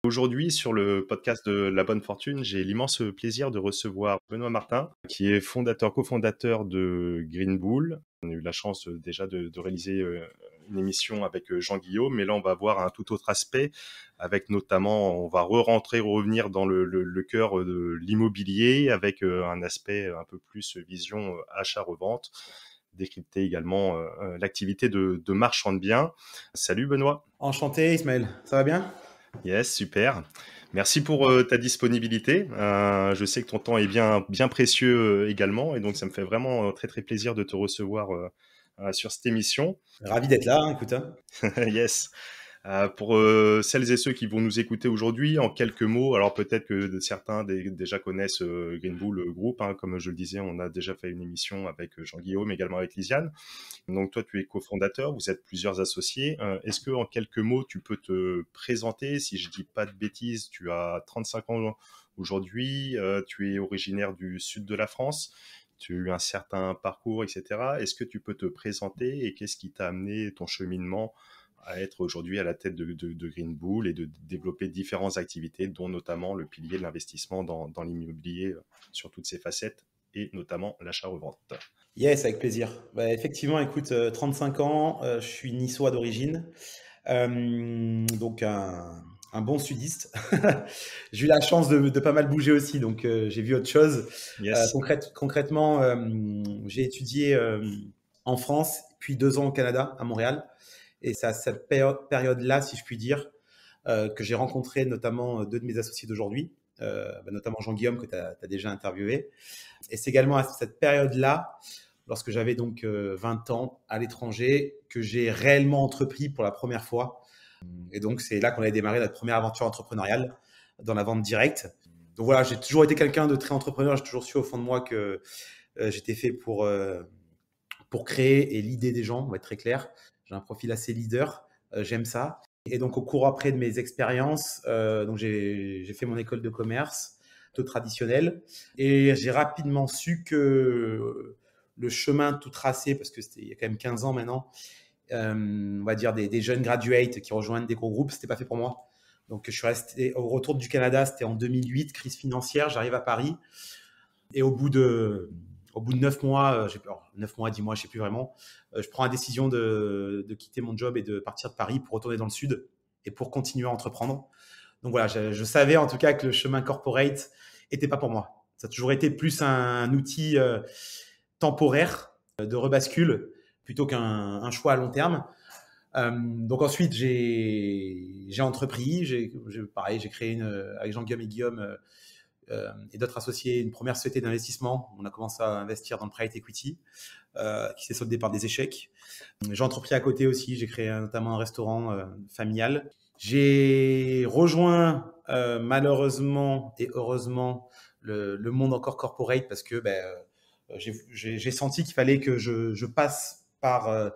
Aujourd'hui, sur le podcast de La Bonne Fortune, j'ai l'immense plaisir de recevoir Benoît Martin, qui est cofondateur de Green Bull. On a eu la chance déjà de réaliser une émission avec Jean-Guillaume, mais là on va voir un tout autre aspect, avec notamment, on va revenir dans le cœur de l'immobilier, avec un aspect un peu plus vision achat-revente, décrypter également l'activité de marchand de biens. Salut Benoît. Enchanté Ismaël, ça va bien? Yes, super. Merci pour ta disponibilité. Je sais que ton temps est bien précieux également, et donc ça me fait vraiment très très plaisir de te recevoir sur cette émission. Ravi d'être là, écoute, hein. Yes. Pour celles et ceux qui vont nous écouter aujourd'hui, en quelques mots, alors peut-être que certains déjà connaissent Green Bull Group, hein, comme je le disais, on a déjà fait une émission avec Jean-Guillaume, également avec Lisiane. Donc toi, tu es cofondateur, vous êtes plusieurs associés. Est-ce que en quelques mots, tu peux te présenter? Si je dis pas de bêtises, tu as 35 ans aujourd'hui, tu es originaire du sud de la France, tu as eu un certain parcours, etc. Est-ce que tu peux te présenter et qu'est-ce qui t'a amené ton cheminement à être aujourd'hui à la tête de Green Bull et de développer différentes activités, dont notamment le pilier de l'investissement dans l'immobilier sur toutes ses facettes et notamment l'achat-revente? Yes, avec plaisir. Bah, effectivement, écoute, 35 ans, je suis niçois d'origine, donc un bon sudiste. J'ai eu la chance de pas mal bouger aussi, donc j'ai vu autre chose. Yes. Concrètement, j'ai étudié en France, puis 2 ans au Canada, à Montréal. Et c'est à cette période-là, si je puis dire, que j'ai rencontré notamment deux de mes associés d'aujourd'hui, notamment Jean-Guillaume que tu as déjà interviewé. Et c'est également à cette période-là, lorsque j'avais donc 20 ans à l'étranger, que j'ai réellement entrepris pour la première fois. Et donc c'est là qu'on a démarré notre première aventure entrepreneuriale dans la vente directe. Donc voilà, j'ai toujours été quelqu'un de très entrepreneur. J'ai toujours su au fond de moi que j'étais fait pour créer et leader des gens, on va être très clair. J'ai un profil assez leader, j'aime ça. Et donc au cours après de mes expériences, donc j'ai fait mon école de commerce, tout traditionnel, et j'ai rapidement su que le chemin tout tracé, parce que c'était il y a quand même 15 ans maintenant, on va dire des jeunes graduates qui rejoignent des gros groupes, c'était pas fait pour moi. Donc je suis resté au retour du Canada, c'était en 2008, crise financière, j'arrive à Paris, et au bout de 9 mois, 9 mois, 10 mois, je sais plus vraiment, je prends la décision de quitter mon job et de partir de Paris pour retourner dans le sud et pour continuer à entreprendre. Donc voilà, je savais en tout cas que le chemin corporate était pas pour moi. Ça a toujours été plus un outil temporaire de rebascule plutôt qu'un choix à long terme. Donc ensuite, j'ai entrepris, pareil, j'ai créé avec Jean-Guillaume et Guillaume et d'autres associés une première société d'investissement. On a commencé à investir dans le private equity, qui s'est soldé par des échecs. J'ai entrepris à côté aussi, j'ai créé notamment un restaurant familial. J'ai rejoint malheureusement et heureusement le monde encore corporate parce que j'ai senti qu'il fallait que je passe par,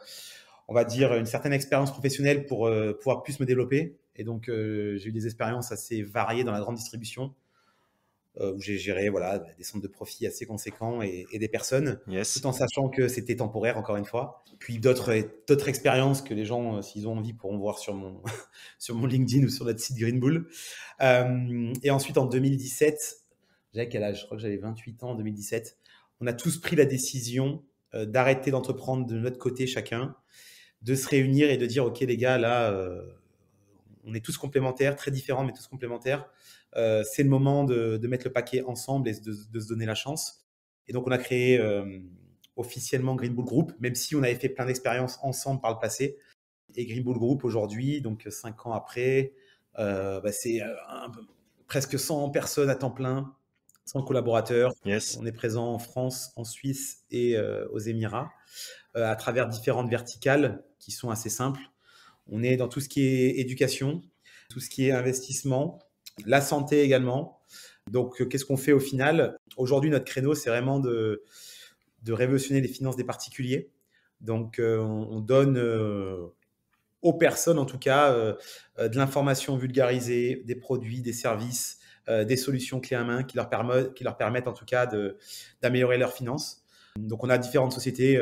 on va dire, une certaine expérience professionnelle pour pouvoir plus me développer. Et donc, j'ai eu des expériences assez variées dans la grande distribution, où j'ai géré voilà, des centres de profit assez conséquents et des personnes, tout Yes. en sachant que c'était temporaire, encore une fois. Puis d'autres expériences que les gens, s'ils ont envie, pourront voir sur mon, sur mon LinkedIn ou sur notre site Green Bull. Et ensuite, en 2017, j'avais quel âge? Je crois que j'avais 28 ans en 2017. On a tous pris la décision d'arrêter d'entreprendre de notre côté chacun, de se réunir et de dire, OK les gars, là, on est tous complémentaires, très différents, mais tous complémentaires. C'est le moment de mettre le paquet ensemble et de se donner la chance. Et donc, on a créé officiellement Green Bull Group, même si on avait fait plein d'expériences ensemble par le passé. Et Green Bull Group, aujourd'hui, donc 5 ans après, c'est presque 100 personnes à temps plein, 100 collaborateurs. Yes. On est présent en France, en Suisse et aux Émirats, à travers différentes verticales qui sont assez simples. On est dans tout ce qui est éducation, tout ce qui est investissement, la santé également. Donc, qu'est-ce qu'on fait au final? Aujourd'hui, notre créneau, c'est vraiment de révolutionner les finances des particuliers. Donc, on donne aux personnes, en tout cas, de l'information vulgarisée, des produits, des services, des solutions clés à main qui leur permettent en tout cas d'améliorer leurs finances. Donc, on a différentes sociétés,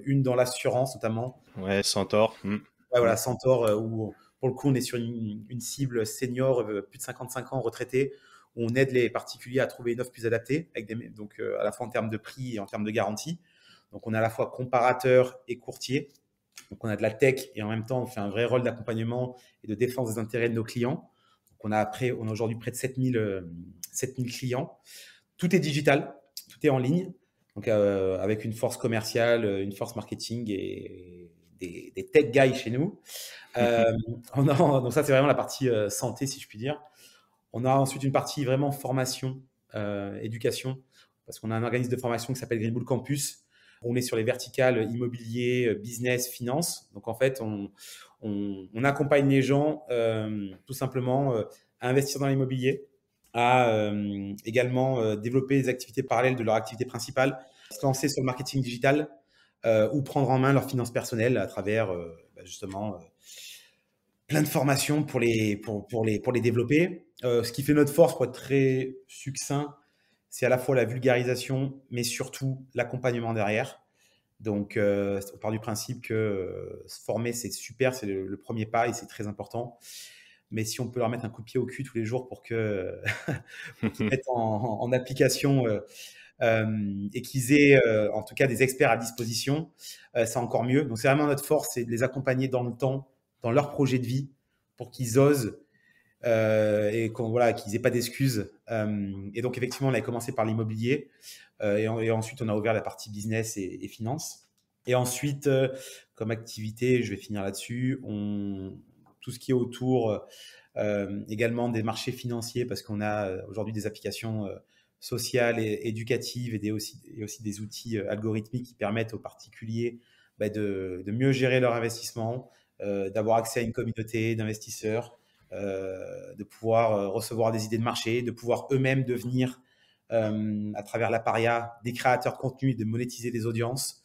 une dans l'assurance notamment. Ouais, Centaure. Ouais, voilà, Centaure, où Pour le coup, on est sur une cible senior, plus de 55 ans, retraités, où on aide les particuliers à trouver une offre plus adaptée, donc à la fois en termes de prix et en termes de garantie. Donc, on est à la fois comparateur et courtier. Donc, on a de la tech et en même temps, on fait un vrai rôle d'accompagnement et de défense des intérêts de nos clients. Donc, on a aujourd'hui près de 7000 clients. Tout est digital, tout est en ligne. Donc, avec une force commerciale, une force marketing et des tech guys chez nous. Donc, ça, c'est vraiment la partie santé, si je puis dire. On a ensuite une partie vraiment formation, éducation, parce qu'on a un organisme de formation qui s'appelle Green Bull Campus. On est sur les verticales immobilier, business, finance. Donc en fait, on accompagne les gens tout simplement à investir dans l'immobilier, à également développer des activités parallèles de leur activité principale, se lancer sur le marketing digital ou prendre en main leurs finances personnelles à travers justement plein de formations pour les développer. Ce qui fait notre force, pour être très succinct, c'est à la fois la vulgarisation, mais surtout l'accompagnement derrière. Donc, on part du principe que se former, c'est super, c'est le premier pas et c'est très important. Mais si on peut leur mettre un coup de pied au cul tous les jours pour qu'ils mettent en application et qu'ils aient en tout cas des experts à disposition, c'est encore mieux. Donc, c'est vraiment notre force, c'est de les accompagner dans le temps, dans leur projet de vie, pour qu'ils osent et voilà, qu'ils n'aient pas d'excuses. Et donc, effectivement, on a commencé par l'immobilier et ensuite, on a ouvert la partie business et finance. Et ensuite, comme activité, je vais finir là-dessus, tout ce qui est autour également des marchés financiers, parce qu'on a aujourd'hui des applications sociales et éducatives et aussi des outils algorithmiques qui permettent aux particuliers de mieux gérer leur investissement, d'avoir accès à une communauté d'investisseurs, de pouvoir recevoir des idées de marché, de pouvoir eux-mêmes devenir, à travers l'appareil, des créateurs de contenu et de monétiser des audiences.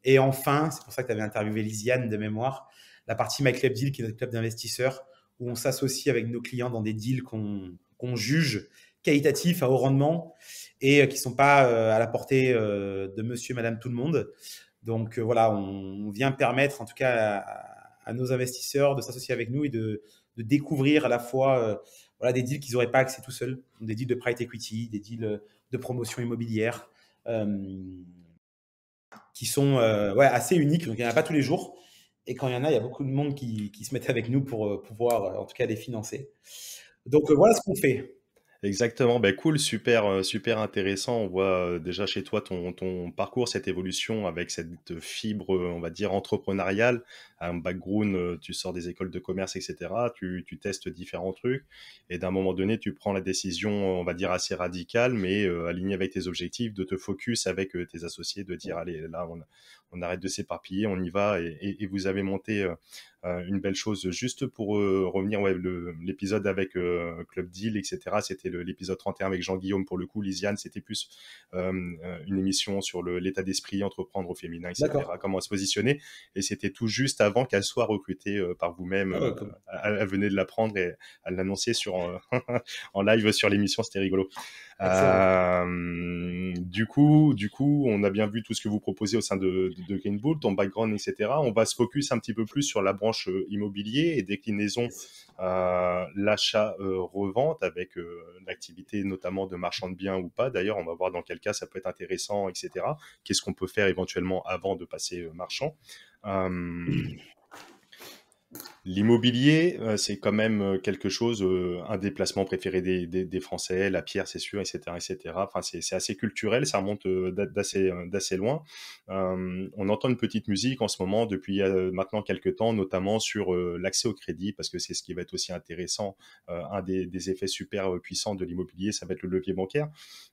Et enfin, c'est pour ça que tu avais interviewé Lisiane de mémoire, la partie My Club Deal, qui est notre club d'investisseurs, où on s'associe avec nos clients dans des deals qu'on juge qualitatifs, à haut rendement, et qui ne sont pas à la portée de monsieur, madame, tout le monde. Donc voilà, on vient permettre en tout cas à nos investisseurs de s'associer avec nous et de découvrir à la fois voilà, des deals qu'ils n'auraient pas accès tout seuls, des deals de private equity, des deals de promotion immobilière, qui sont assez uniques. Donc il n'y en a pas tous les jours. Et quand il y en a, il y a beaucoup de monde qui se mettent avec nous pour pouvoir en tout cas les financer. Donc voilà ce qu'on fait. Exactement, bah cool, super, super intéressant. On voit déjà chez toi ton parcours, cette évolution avec cette fibre, on va dire, entrepreneuriale, un background, tu sors des écoles de commerce, etc. Tu testes différents trucs et d'un moment donné, tu prends la décision, on va dire, assez radicale, mais alignée avec tes objectifs, de te focus avec tes associés, de dire, allez, là, on arrête de s'éparpiller, on y va et vous avez monté une belle chose. Juste pour revenir, ouais, l'épisode avec Club Deal, etc., c'était l'épisode 31 avec Jean-Guillaume. Pour le coup, Lisiane, c'était plus une émission sur l'état d'esprit, entreprendre au féminin, etc., comment se positionner. Et c'était tout juste avant qu'elle soit recrutée par vous-même. Elle venait de l'apprendre et elle l'annonçait en live sur l'émission, c'était rigolo. Du coup, on a bien vu tout ce que vous proposez au sein de Green Bull, ton background, etc. On va se focus un petit peu plus sur la branche immobilier et déclinaison l'achat-revente avec l'activité notamment de marchand de biens ou pas. D'ailleurs, on va voir dans quel cas ça peut être intéressant, etc. Qu'est-ce qu'on peut faire éventuellement avant de passer marchand. L'immobilier, c'est quand même quelque chose, un des placements préférés des Français, la pierre, c'est sûr, etc., etc. Enfin, c'est assez culturel, ça remonte d'assez loin. On entend une petite musique en ce moment depuis maintenant quelques temps, notamment sur l'accès au crédit, parce que c'est ce qui va être aussi intéressant. Un des effets super puissants de l'immobilier, ça va être le levier bancaire.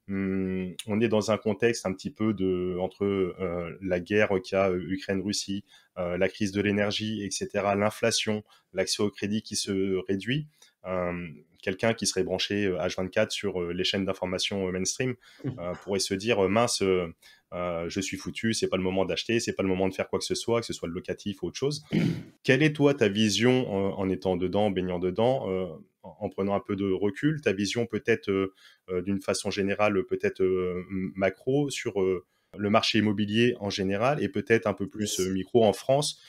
On est dans un contexte un petit peu entre la guerre qu'il y a Ukraine-Russie, la crise de l'énergie, etc., l'inflation, l'accès au crédit qui se réduit. Quelqu'un qui serait branché H24 sur les chaînes d'information mainstream pourrait se dire mince, je suis foutu, c'est pas le moment d'acheter, c'est pas le moment de faire quoi que ce soit le locatif ou autre chose. Quelle est toi ta vision en étant dedans, baignant dedans, en prenant un peu de recul, ta vision peut-être d'une façon générale, peut-être macro sur le marché immobilier en général et peut-être un peu plus micro en France.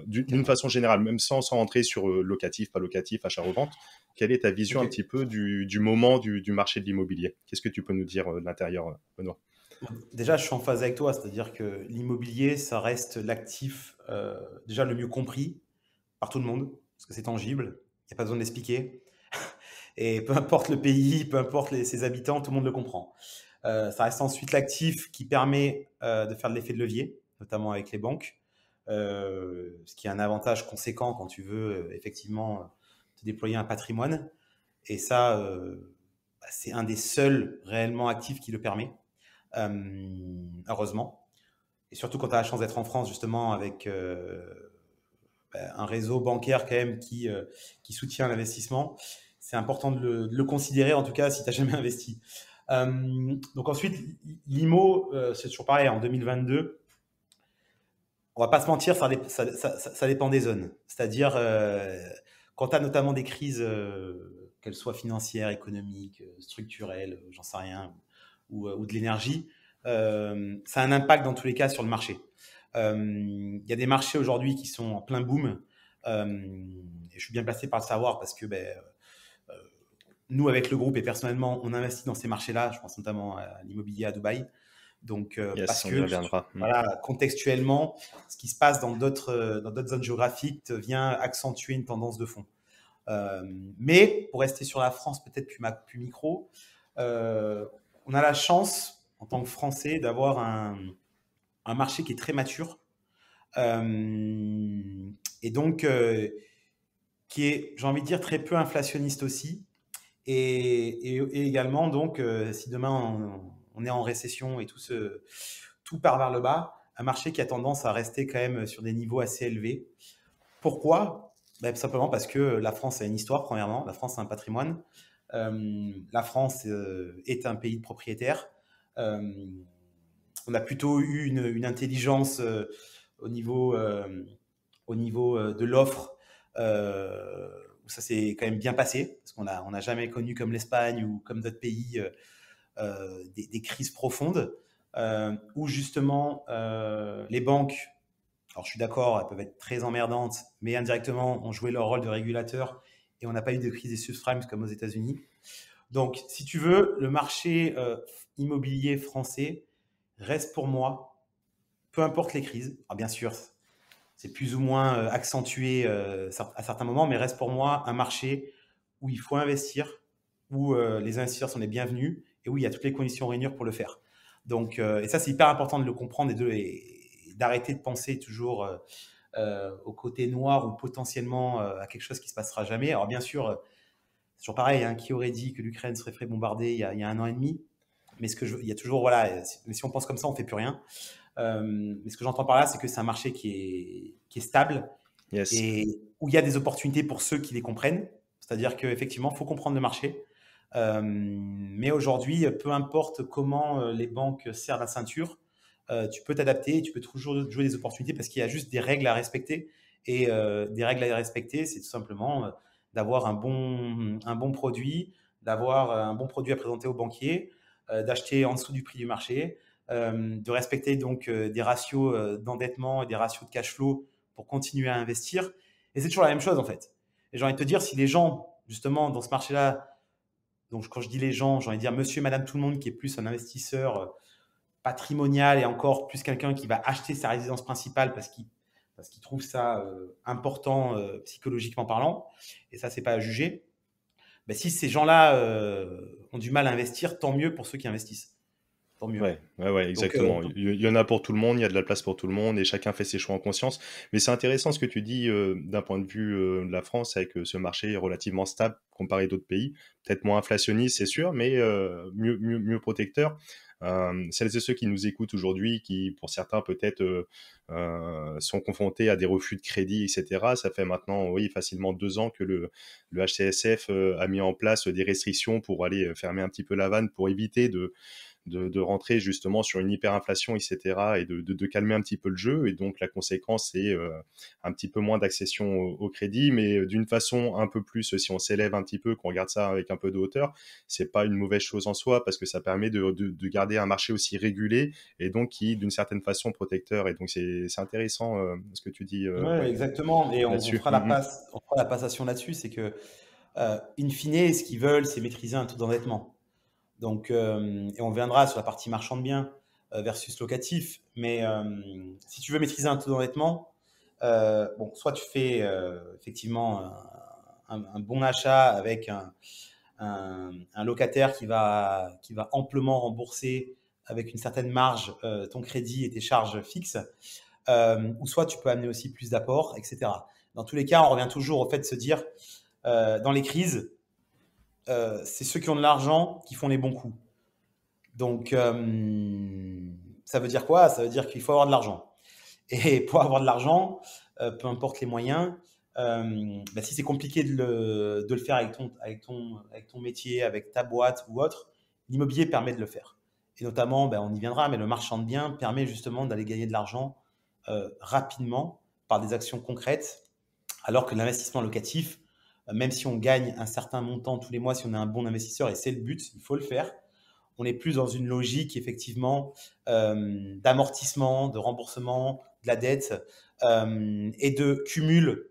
d'une façon générale, même sans rentrer sur locatif, pas locatif, achat-revente, quelle est ta vision un Ok. petit peu du moment du marché de l'immobilier? Qu'est-ce que tu peux nous dire de l'intérieur, Benoît? Bon, déjà, je suis en phase avec toi, c'est-à-dire que l'immobilier, ça reste l'actif déjà le mieux compris par tout le monde, parce que c'est tangible, il n'y a pas besoin d'expliquer. Et peu importe le pays, peu importe ses habitants, tout le monde le comprend. Ça reste ensuite l'actif qui permet de faire de l'effet de levier, notamment avec les banques, ce qui est un avantage conséquent quand tu veux effectivement te déployer un patrimoine. Et ça, c'est un des seuls réellement actifs qui le permet, heureusement. Et surtout quand tu as la chance d'être en France, justement, avec un réseau bancaire quand même qui soutient l'investissement. C'est important de le considérer, en tout cas, si tu n'as jamais investi. Donc ensuite, l'IMO, c'est toujours pareil, en 2022, on va pas se mentir, ça dépend des zones. C'est-à-dire, quand tu as notamment des crises, qu'elles soient financières, économiques, structurelles, j'en sais rien, ou de l'énergie, ça a un impact dans tous les cas sur le marché. Il y a des marchés aujourd'hui qui sont en plein boom. Et je suis bien placé par le savoir parce que nous, avec le groupe et personnellement, on investit dans ces marchés-là. Je pense notamment à l'immobilier à Dubaï. Donc, parce Yes, on y que reviendra. voilà, contextuellement, ce qui se passe dans d'autres zones géographiques vient accentuer une tendance de fond. Mais pour rester sur la France, peut-être plus micro, on a la chance, en tant que Français, d'avoir un marché qui est très mature et donc qui est, j'ai envie de dire, très peu inflationniste aussi. Et également, donc, si demain on est en récession et tout part vers le bas, un marché qui a tendance à rester quand même sur des niveaux assez élevés. Pourquoi? Ben, tout simplement parce que la France a une histoire, premièrement. La France a un patrimoine. La France est un pays de propriétaires. On a plutôt eu une intelligence au niveau de l'offre, où ça s'est quand même bien passé, parce on n'a jamais connu comme l'Espagne ou comme d'autres pays des crises profondes, où justement les banques, alors je suis d'accord, elles peuvent être très emmerdantes, mais indirectement ont joué leur rôle de régulateur et on n'a pas eu de crise des subprimes comme aux États-Unis. Donc, si tu veux, le marché immobilier français reste pour moi, peu importe les crises, alors bien sûr, c'est plus ou moins accentué à certains moments, mais reste pour moi un marché où il faut investir, où les investisseurs sont les bienvenus et où il y a toutes les conditions réunies pour le faire. Donc, et ça, c'est hyper important de le comprendre et d'arrêter de penser toujours au côté noir ou potentiellement à quelque chose qui ne se passera jamais. Alors, bien sûr, c'est toujours pareil, hein, qui aurait dit que l'Ukraine serait fait bombarder il y a un an et demi? Mais il y a toujours, voilà, si on pense comme ça, on ne fait plus rien. Mais ce que j'entends par là, c'est que c'est un marché qui est stable Yes. et où il y a des opportunités pour ceux qui les comprennent. C'est-à-dire qu'effectivement, il faut comprendre le marché. Mais aujourd'hui, peu importe comment les banques serrent la ceinture, tu peux t'adapter, tu peux toujours jouer des opportunités parce qu'il y a juste des règles à respecter. Et des règles à respecter, c'est tout simplement d'avoir un bon produit, d'avoir un bon produit à présenter aux banquiers, d'acheter en dessous du prix du marché, de respecter donc des ratios d'endettement et des ratios de cash flow pour continuer à investir. Et c'est toujours la même chose en fait. Et j'ai envie de te dire, si les gens, justement, dans ce marché-là, donc quand je dis les gens, j'ai envie de dire monsieur et madame tout le monde qui est plus un investisseur patrimonial et encore plus quelqu'un qui va acheter sa résidence principale parce qu'il trouve ça important psychologiquement parlant, et ça, c'est pas à juger. Ben, si ces gens-là ont du mal à investir, tant mieux pour ceux qui investissent. Tant mieux. Ouais, Donc, exactement. Il y en a pour tout le monde, il y a de la place pour tout le monde et chacun fait ses choix en conscience. Mais c'est intéressant ce que tu dis d'un point de vue de la France avec ce marché relativement stable comparé à d'autres pays. Peut-être moins inflationniste, c'est sûr, mais mieux protecteur. Celles et ceux qui nous écoutent aujourd'hui, qui pour certains peut-être sont confrontés à des refus de crédit, etc. Ça fait maintenant, oui, facilement 2 ans que le HCSF a mis en place des restrictions pour aller fermer un petit peu la vanne, pour éviter de rentrer justement sur une hyperinflation, etc., et de calmer un petit peu le jeu. Et donc, la conséquence, c'est un petit peu moins d'accession au crédit, mais d'une façon un peu plus, si on s'élève un petit peu, qu'on regarde ça avec un peu de hauteur, c'est pas une mauvaise chose en soi, parce que ça permet de garder un marché aussi régulé, et donc qui, d'une certaine façon, protecteur. Et donc, c'est intéressant ce que tu dis Ouais, ouais, exactement. Et on là-dessus. fera on fera la passation là-dessus. C'est que, in fine, ce qu'ils veulent, c'est maîtriser un taux d'endettement. Donc, et on viendra sur la partie marchand de biens versus locatif. Mais si tu veux maîtriser un taux d'endettement, bon, soit tu fais effectivement un bon achat avec un locataire qui va amplement rembourser avec une certaine marge ton crédit et tes charges fixes, ou soit tu peux amener aussi plus d'apports, etc. Dans tous les cas, on revient toujours au fait de se dire, dans les crises, c'est ceux qui ont de l'argent qui font les bons coups. Donc, ça veut dire quoi? Ça veut dire qu'il faut avoir de l'argent. Et pour avoir de l'argent, peu importe les moyens, bah, si c'est compliqué de le faire avec ton métier, avec ta boîte ou autre, l'immobilier permet de le faire. Et notamment, bah, on y viendra, mais le marchand de biens permet justement d'aller gagner de l'argent rapidement par des actions concrètes, alors que l'investissement locatif, même si on gagne un certain montant tous les mois, si on est un bon investisseur, et c'est le but, il faut le faire, on est plus dans une logique effectivement d'amortissement, de remboursement de la dette et de cumul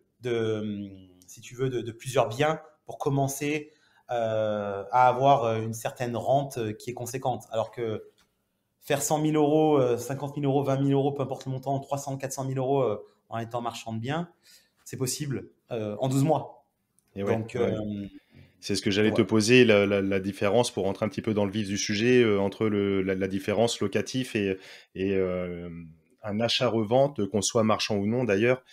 si tu veux, de plusieurs biens pour commencer à avoir une certaine rente qui est conséquente. Alors que faire 100 000 euros, 50 000 euros, 20 000 euros, peu importe le montant, 300, 400 000 euros en étant marchand de biens, c'est possible en 12 mois. Et ouais, Donc, ouais. C'est ce que j'allais te voilà. poser, la différence pour rentrer un petit peu dans le vif du sujet entre la différence locatif et un achat-revente, qu'on soit marchand ou non d'ailleurs.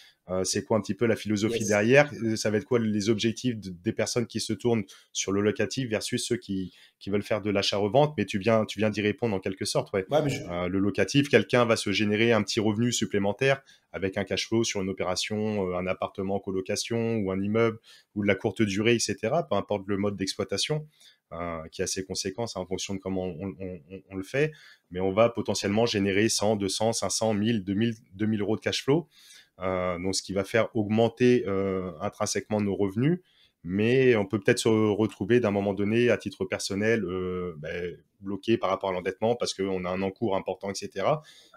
C'est quoi un petit peu la philosophie Yes. derrière? Ça va être quoi les objectifs des personnes qui se tournent sur le locatif versus ceux qui veulent faire de l'achat-revente? Mais tu viens d'y répondre en quelque sorte, ouais. Ouais, mais Le locatif, quelqu'un va se générer un petit revenu supplémentaire avec un cash flow sur une opération, un appartement en colocation ou un immeuble ou de la courte durée, etc., peu importe le mode d'exploitation, qui a ses conséquences en fonction de comment on le fait, mais on va potentiellement générer 100, 200, 500, 1000, 2000, 2000 euros de cash flow, donc ce qui va faire augmenter intrinsèquement nos revenus, mais on peut peut-être se retrouver d'un moment donné à titre personnel bloqué par rapport à l'endettement parce qu'on a un encours important, etc.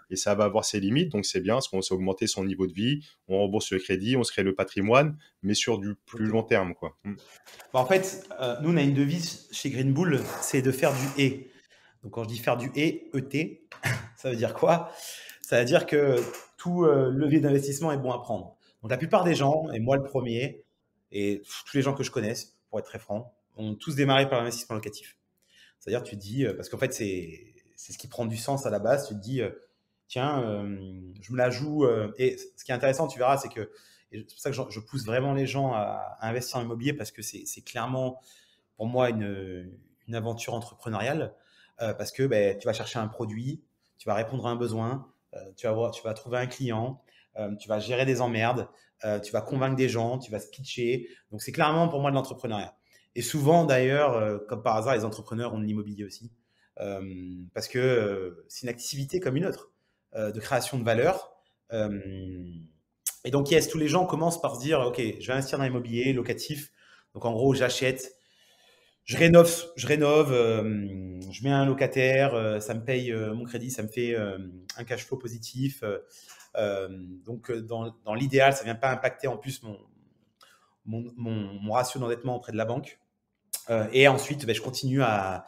Et ça va avoir ses limites, donc c'est bien parce qu'on s'est augmenté son niveau de vie, on rembourse le crédit, on se crée le patrimoine, mais sur du plus long exactement. terme, quoi. Bah, en fait, nous, on a une devise chez Green Bull, c'est de faire du et. Donc, quand je dis faire du et, ET, ça veut dire quoi? Ça veut dire que tout levier d'investissement est bon à prendre. Donc, la plupart des gens, et moi le premier, et tous les gens que je connaisse, pour être très franc, ont tous démarré par l'investissement locatif. C'est-à-dire, tu te dis, parce qu'en fait, c'est ce qui prend du sens à la base, tu te dis, tiens, je me la joue. Et ce qui est intéressant, tu verras, c'est que, et c'est pour ça que je pousse vraiment les gens à investir en immobilier, parce que c'est clairement, pour moi, une aventure entrepreneuriale, parce que ben, tu vas chercher un produit, tu vas répondre à un besoin, tu vas trouver un client, tu vas gérer des emmerdes, tu vas convaincre des gens, tu vas se pitcher. Donc, c'est clairement pour moi de l'entrepreneuriat. Et souvent, d'ailleurs, comme par hasard, les entrepreneurs ont de l'immobilier aussi. Parce que c'est une activité comme une autre, de création de valeur. Et donc, yes, tous les gens commencent par se dire, OK, je vais investir dans l'immobilier locatif. Donc, en gros, j'achète, je rénove, je mets un locataire, ça me paye mon crédit, ça me fait un cash flow positif. Donc, dans l'idéal, ça ne vient pas impacter en plus mon ratio d'endettement auprès de la banque. Et ensuite, ben, je continue à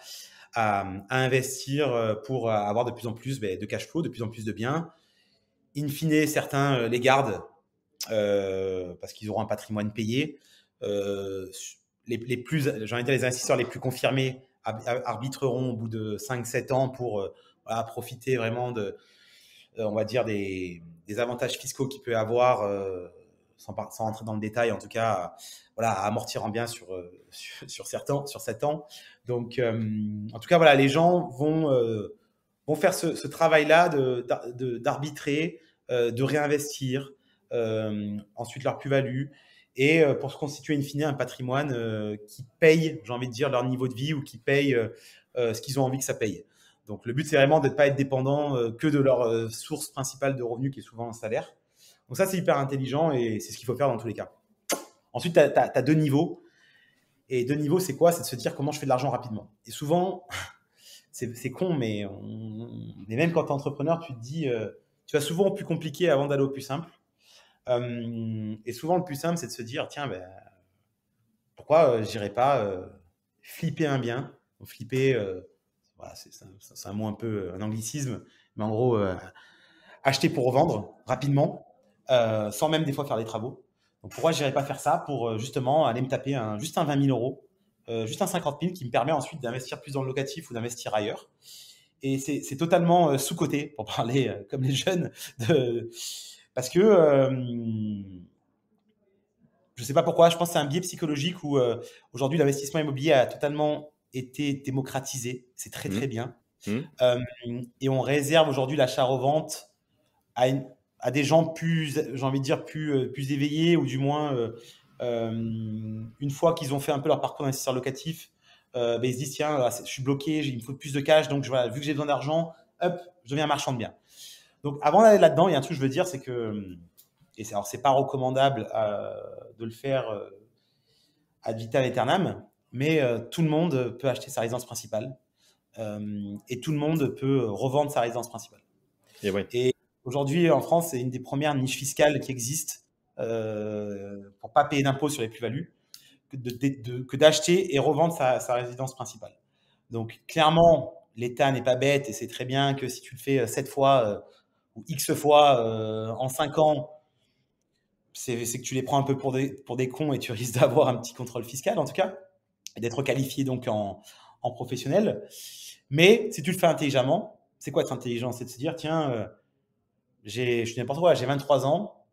investir pour avoir de plus en plus de cash flow, de plus en plus de biens. In fine, certains les gardent parce qu'ils auront un patrimoine payé. Les plus, j'ai envie de dire, les investisseurs les plus confirmés arbitreront au bout de 5-7 ans pour voilà, profiter vraiment on va dire, des avantages fiscaux qu'il peut avoir, sans rentrer dans le détail, en tout cas, voilà, à amortir en bien sur 7 ans. Donc, en tout cas, voilà, les gens vont faire ce travail-là d'arbitrer, de réinvestir, ensuite leur plus-value, et pour se constituer in fine un patrimoine qui paye, j'ai envie de dire, leur niveau de vie ou qui paye ce qu'ils ont envie que ça paye. Donc, le but, c'est vraiment de ne pas être dépendant que de leur source principale de revenus, qui est souvent un salaire. Donc, ça, c'est hyper intelligent et c'est ce qu'il faut faire dans tous les cas. Ensuite, tu as deux niveaux. Et deux niveaux, c'est quoi? C'est de se dire comment je fais de l'argent rapidement. Et souvent, c'est con, mais même quand tu es entrepreneur, tu te dis, tu vas souvent au plus compliqué avant d'aller au plus simple. Et souvent, le plus simple, c'est de se dire, tiens, ben, pourquoi j'irais pas flipper un bien? Donc, flipper, voilà, c'est un mot un peu un anglicisme, mais en gros, acheter pour revendre rapidement, sans même des fois faire des travaux. Donc pourquoi j'irais pas faire ça pour justement aller me taper juste un 20 000 euros, juste un 50 000 qui me permet ensuite d'investir plus dans le locatif ou d'investir ailleurs. Et c'est totalement sous-coté, pour parler comme les jeunes, parce que je ne sais pas pourquoi, je pense que c'est un biais psychologique où aujourd'hui l'investissement immobilier a totalement été démocratisé. C'est très très bien. Et on réserve aujourd'hui l'achat-revente à, à des gens plus, j'ai envie de dire, plus éveillés, ou du moins, une fois qu'ils ont fait un peu leur parcours d'investisseur locatif, ben, ils se disent, tiens, là, je suis bloqué, il me faut plus de cash, donc voilà, vu que j'ai besoin d'argent, hop, je deviens un marchand de biens. Donc avant d'aller là-dedans, il y a un truc que je veux dire, c'est que, et alors c'est pas recommandable de le faire ad vitam aeternam, mais tout le monde peut acheter sa résidence principale et tout le monde peut revendre sa résidence principale. Et ouais. Et aujourd'hui, en France, c'est une des premières niches fiscales qui existent pour pas payer d'impôts sur les plus-values, que d'acheter et revendre sa résidence principale. Donc, clairement, l'État n'est pas bête et c'est très bien que si tu le fais 7 fois ou X fois en 5 ans, c'est que tu les prends un peu pour des cons et tu risques d'avoir un petit contrôle fiscal, en tout cas, et d'être qualifié donc en professionnel. Mais si tu le fais intelligemment, c'est quoi être intelligent? C'est de se dire, tiens, je suis n'importe quoi, j'ai 23 ans,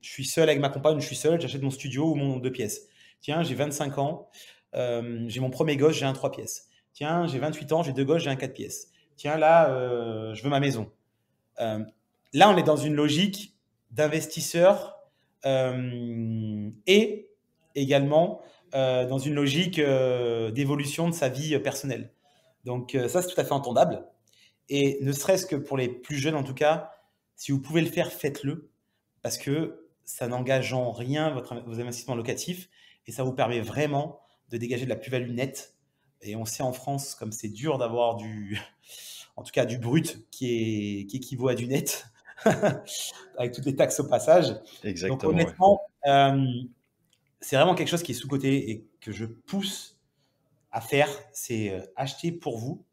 je suis seul avec ma compagne, je suis seul, j'achète mon studio ou mon 2 pièces. Tiens, j'ai 25 ans, j'ai mon premier gosse, j'ai un 3 pièces. Tiens, j'ai 28 ans, j'ai 2 gosses, j'ai un 4 pièces. Tiens, là, je veux ma maison. Là, on est dans une logique d'investisseur et également dans une logique d'évolution de sa vie personnelle. Donc ça, c'est tout à fait entendable. Et ne serait-ce que pour les plus jeunes, en tout cas, si vous pouvez le faire, faites-le, parce que ça n'engage en rien vos investissements locatifs et ça vous permet vraiment de dégager de la plus-value nette. Et on sait en France, comme c'est dur d'avoir en tout cas du brut qui équivaut à du net, avec toutes les taxes au passage. Donc Exactement, ouais. honnêtement, c'est vraiment quelque chose qui est sous-coté et que je pousse à faire, c'est acheter pour vous.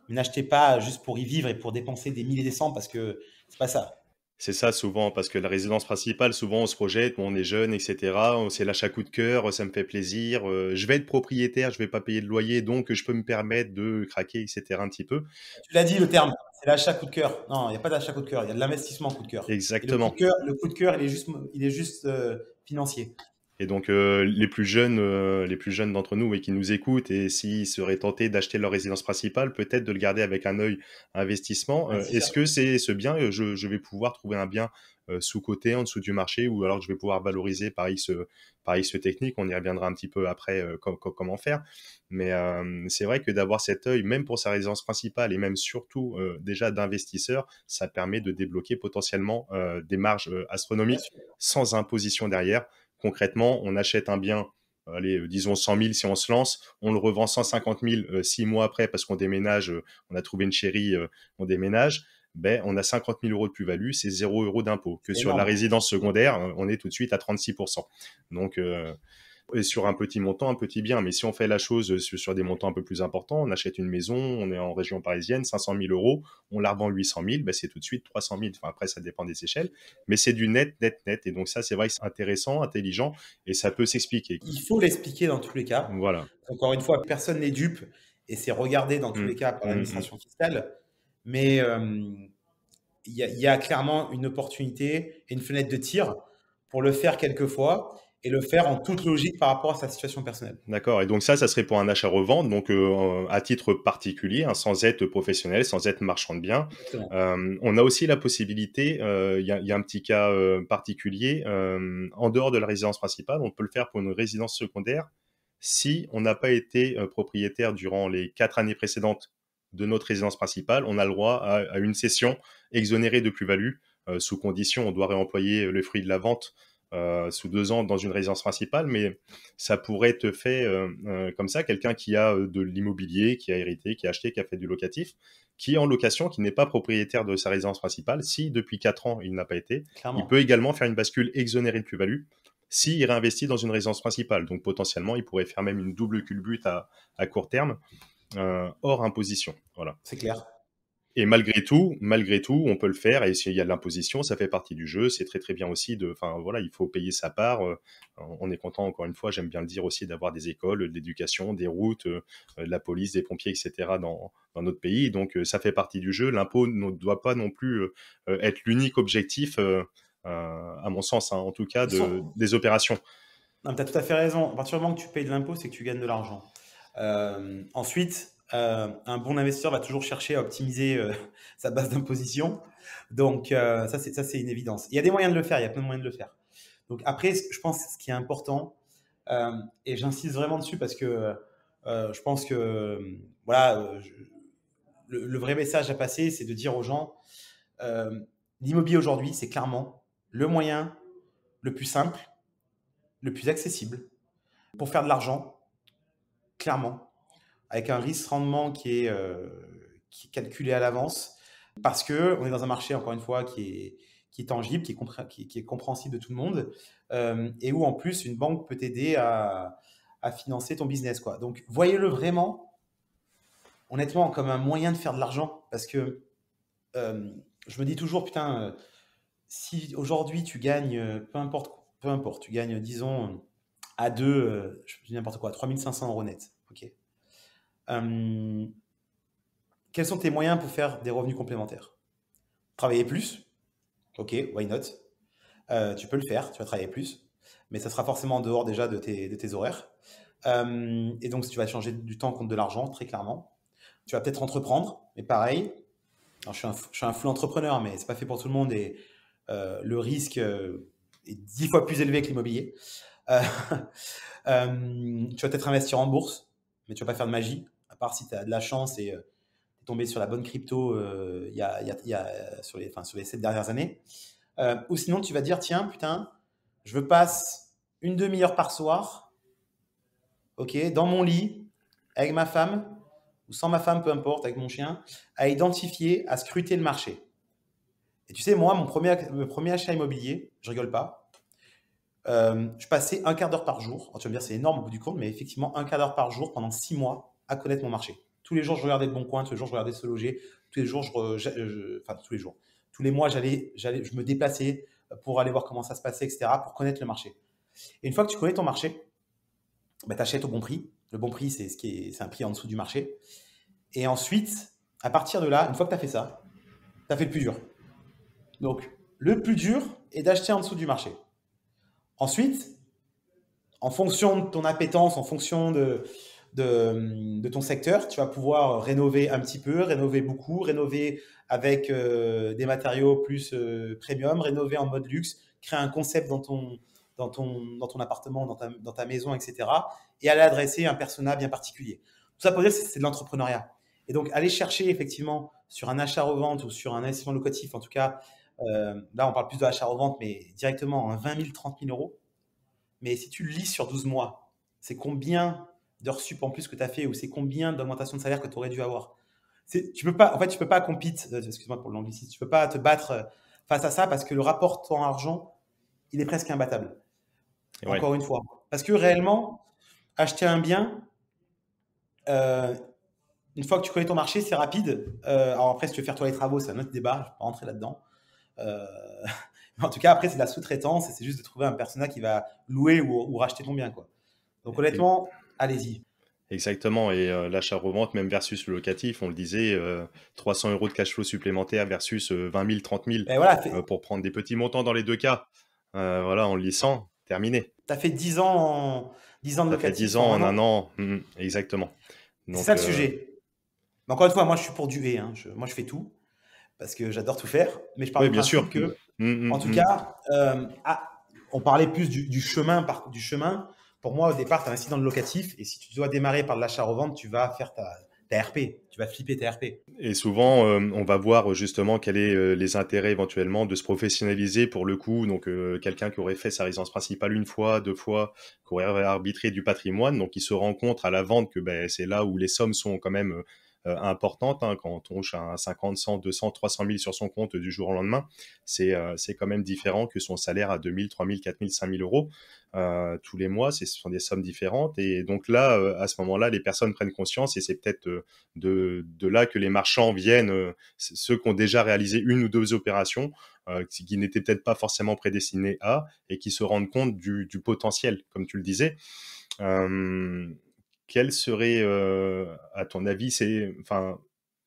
N'achetez pas juste pour y vivre et pour dépenser des milliers et des cents, parce que c'est pas ça. C'est ça souvent, parce que la résidence principale, souvent on se projette, bon, on est jeune, etc. C'est l'achat coup de cœur, ça me fait plaisir. Je vais être propriétaire, je vais pas payer de loyer, donc je peux me permettre de craquer, etc. un petit peu. Tu l'as dit, le terme, c'est l'achat coup de cœur. Non, il n'y a pas d'achat coup de cœur, il y a de l'investissement coup de cœur. Et Exactement. le coup de cœur, il est juste financier. Et donc les plus jeunes d'entre nous et qui nous écoutent, et s'ils seraient tentés d'acheter leur résidence principale, peut-être de le garder avec un œil investissement. Est-ce que c'est ce bien, je vais pouvoir trouver un bien sous-coté, en dessous du marché, ou alors que je vais pouvoir valoriser par X technique? On y reviendra un petit peu après comment faire. Mais c'est vrai que d'avoir cet œil, même pour sa résidence principale et même surtout déjà d'investisseur, ça permet de débloquer potentiellement des marges astronomiques sans imposition derrière. Concrètement, on achète un bien, allez, disons 100 000 si on se lance, on le revend 150 000 6 mois après parce qu'on déménage, on a trouvé une chérie, on déménage, ben, on a 50 000 euros de plus-value, c'est 0 euros d'impôt. Que sur la résidence secondaire, on est tout de suite à 36%. Donc, et sur un petit montant, un petit bien. Mais si on fait la chose sur des montants un peu plus importants, on achète une maison, on est en région parisienne, 500 000 euros, on la revend 800 000, ben c'est tout de suite 300 000. Enfin, après, ça dépend des échelles. Mais c'est du net, net, net. Et donc ça, c'est vrai que c'est intéressant, intelligent, et ça peut s'expliquer. Il faut l'expliquer dans tous les cas. Voilà. Encore une fois, personne n'est dupe et c'est regardé dans tous les cas par l'administration fiscale. Mais il y a clairement une opportunité et une fenêtre de tir pour le faire quelquefois et le faire en toute logique par rapport à sa situation personnelle. D'accord. Et donc ça serait pour un achat-revente, donc à titre particulier, hein, sans être professionnel, sans être marchand de biens. On a aussi la possibilité, il y a un petit cas particulier, en dehors de la résidence principale, on peut le faire pour une résidence secondaire si on n'a pas été propriétaire durant les 4 années précédentes de notre résidence principale, on a le droit à une cession exonérée de plus-value, sous condition, on doit réemployer le fruit de la vente sous 2 ans dans une résidence principale, mais ça pourrait être fait comme ça, quelqu'un qui a de l'immobilier, qui a hérité, qui a acheté, qui a fait du locatif, qui est en location, qui n'est pas propriétaire de sa résidence principale, si depuis 4 ans il n'a pas été, il peut également faire une bascule exonérée de plus-value s'il réinvestit dans une résidence principale. Donc potentiellement, il pourrait faire même une double culbute à court terme, hors imposition. Voilà. C'est clair. Et malgré tout, on peut le faire. Et s'il y a de l'imposition, ça fait partie du jeu. C'est très très bien aussi. Enfin voilà, il faut payer sa part. On est content, encore une fois, j'aime bien le dire aussi, d'avoir des écoles, de l'éducation, des routes, de la police, des pompiers, etc. dans notre pays. Donc ça fait partie du jeu. L'impôt ne doit pas non plus être l'unique objectif, à mon sens, hein, en tout cas, des opérations. Tu as tout à fait raison. À partir du moment que tu payes de l'impôt, c'est que tu gagnes de l'argent. Ensuite, un bon investisseur va toujours chercher à optimiser sa base d'imposition. Donc, ça, c'est une évidence. Il y a des moyens de le faire, il y a plein de moyens de le faire. Donc, après, je pense que ce qui est important, et j'insiste vraiment dessus parce que je pense que voilà, le vrai message à passer, c'est de dire aux gens, l'immobilier aujourd'hui, c'est clairement le moyen le plus simple, le plus accessible pour faire de l'argent, clairement, avec un risque-rendement qui est calculé à l'avance, parce qu'on est dans un marché, encore une fois, qui est tangible, qui est compréhensible de tout le monde, et où en plus, une banque peut t'aider à financer ton business, quoi. Donc, voyez-le vraiment, honnêtement, comme un moyen de faire de l'argent, parce que je me dis toujours, putain, si aujourd'hui tu gagnes, peu importe, tu gagnes, disons, à deux, je dis n'importe quoi, 3 500 € net, ok. Quels sont tes moyens pour faire des revenus complémentaires? Travailler plus, ok, why not? Tu peux le faire, tu vas travailler plus, mais ça sera forcément en dehors déjà de tes horaires. Et donc, tu vas changer du temps contre de l'argent, très clairement. Tu vas peut-être entreprendre, mais pareil. Alors, je suis un full entrepreneur, mais c'est pas fait pour tout le monde et le risque est 10 fois plus élevé que l'immobilier. Tu vas peut-être investir en bourse, mais tu vas pas faire de magie, à part si tu as de la chance et tombé sur la bonne crypto sur les 7 dernières années. Ou sinon, tu vas dire, tiens, putain, je passe une demi-heure par soir, ok, dans mon lit, avec ma femme, ou sans ma femme, peu importe, avec mon chien, à identifier, à scruter le marché. Et tu sais, moi, mon premier achat immobilier, je rigole pas, je passais un quart d'heure par jour. Alors, tu vas me dire, c'est énorme au bout du compte, mais effectivement, un quart d'heure par jour pendant 6 mois à connaître mon marché. Tous les jours, je regardais le Bon Coin, tous les jours, je regardais Se Loger, tous les jours, enfin, tous les jours. Tous les mois, je me déplaçais pour aller voir comment ça se passait, etc., pour connaître le marché. Et une fois que tu connais ton marché, bah, tu achètes au bon prix. Le bon prix, c'est un prix en dessous du marché. Et ensuite, à partir de là, une fois que tu as fait ça, tu as fait le plus dur. Donc, le plus dur est d'acheter en dessous du marché. Ensuite, en fonction de ton appétence, en fonction de ton secteur, tu vas pouvoir rénover un petit peu, rénover beaucoup, rénover avec des matériaux plus premium, rénover en mode luxe, créer un concept dans ton appartement, dans ta maison, etc. Et aller adresser un persona bien particulier. Tout ça pour dire que c'est de l'entrepreneuriat. Et donc, aller chercher effectivement sur un achat-revente ou sur un investissement locatif, en tout cas, là on parle plus de achat-revente, mais directement un 20 000, 30 000 euros. Mais si tu le lis sur 12 mois, c'est combien d'heures sup en plus que tu as fait ou c'est combien d'augmentation de salaire que tu aurais dû avoir. Tu peux pas compete, excuse-moi pour l'anglicisme, tu peux pas te battre face à ça parce que le rapport temps-argent, il est presque imbattable. Ouais. Encore une fois. Parce que réellement, acheter un bien, une fois que tu connais ton marché, c'est rapide. Alors après, si tu veux faire toi les travaux, c'est un autre débat, je ne vais pas rentrer là-dedans. Mais en tout cas, après, c'est de la sous-traitance et c'est juste de trouver un personnel qui va louer ou racheter ton bien, quoi. Donc honnêtement, allez-y. Exactement, et l'achat-revente, même versus le locatif, on le disait, 300 € de cash flow supplémentaire versus 20 000, 30 000 voilà, pour prendre des petits montants dans les deux cas. Voilà, en le lissant, terminé. Tu as fait 10 ans de locatif. Tu as fait 10 ans en un an, exactement. C'est ça le sujet. Mais encore une fois, moi je suis pour du et, hein. Moi je fais tout parce que j'adore tout faire, mais je parle bien sûr que, en tout cas, on parlait plus du chemin. Pour moi, au départ, tu investis dans le locatif et si tu dois démarrer par de l'achat-revente, tu vas faire ta ta RP. Tu vas flipper ta RP. Et souvent, on va voir justement quels est les intérêts éventuellement de se professionnaliser pour le coup. Donc, quelqu'un qui aurait fait sa résidence principale une fois, deux fois, qui aurait arbitré du patrimoine, donc il se rend compte à la vente que ben, c'est là où les sommes sont quand même importantes. Hein, quand on touche à 50, 100, 200, 300 000 sur son compte du jour au lendemain, c'est quand même différent que son salaire à 2 000, 3 000, 4 000, 5 000 euros tous les mois. Ce sont des sommes différentes. Et donc là, à ce moment-là, les personnes prennent conscience et c'est peut-être de là que les marchands viennent, ceux qui ont déjà réalisé une ou deux opérations, qui n'étaient peut-être pas forcément prédestinés à, et qui se rendent compte du potentiel, comme tu le disais. Quelle serait, à ton avis,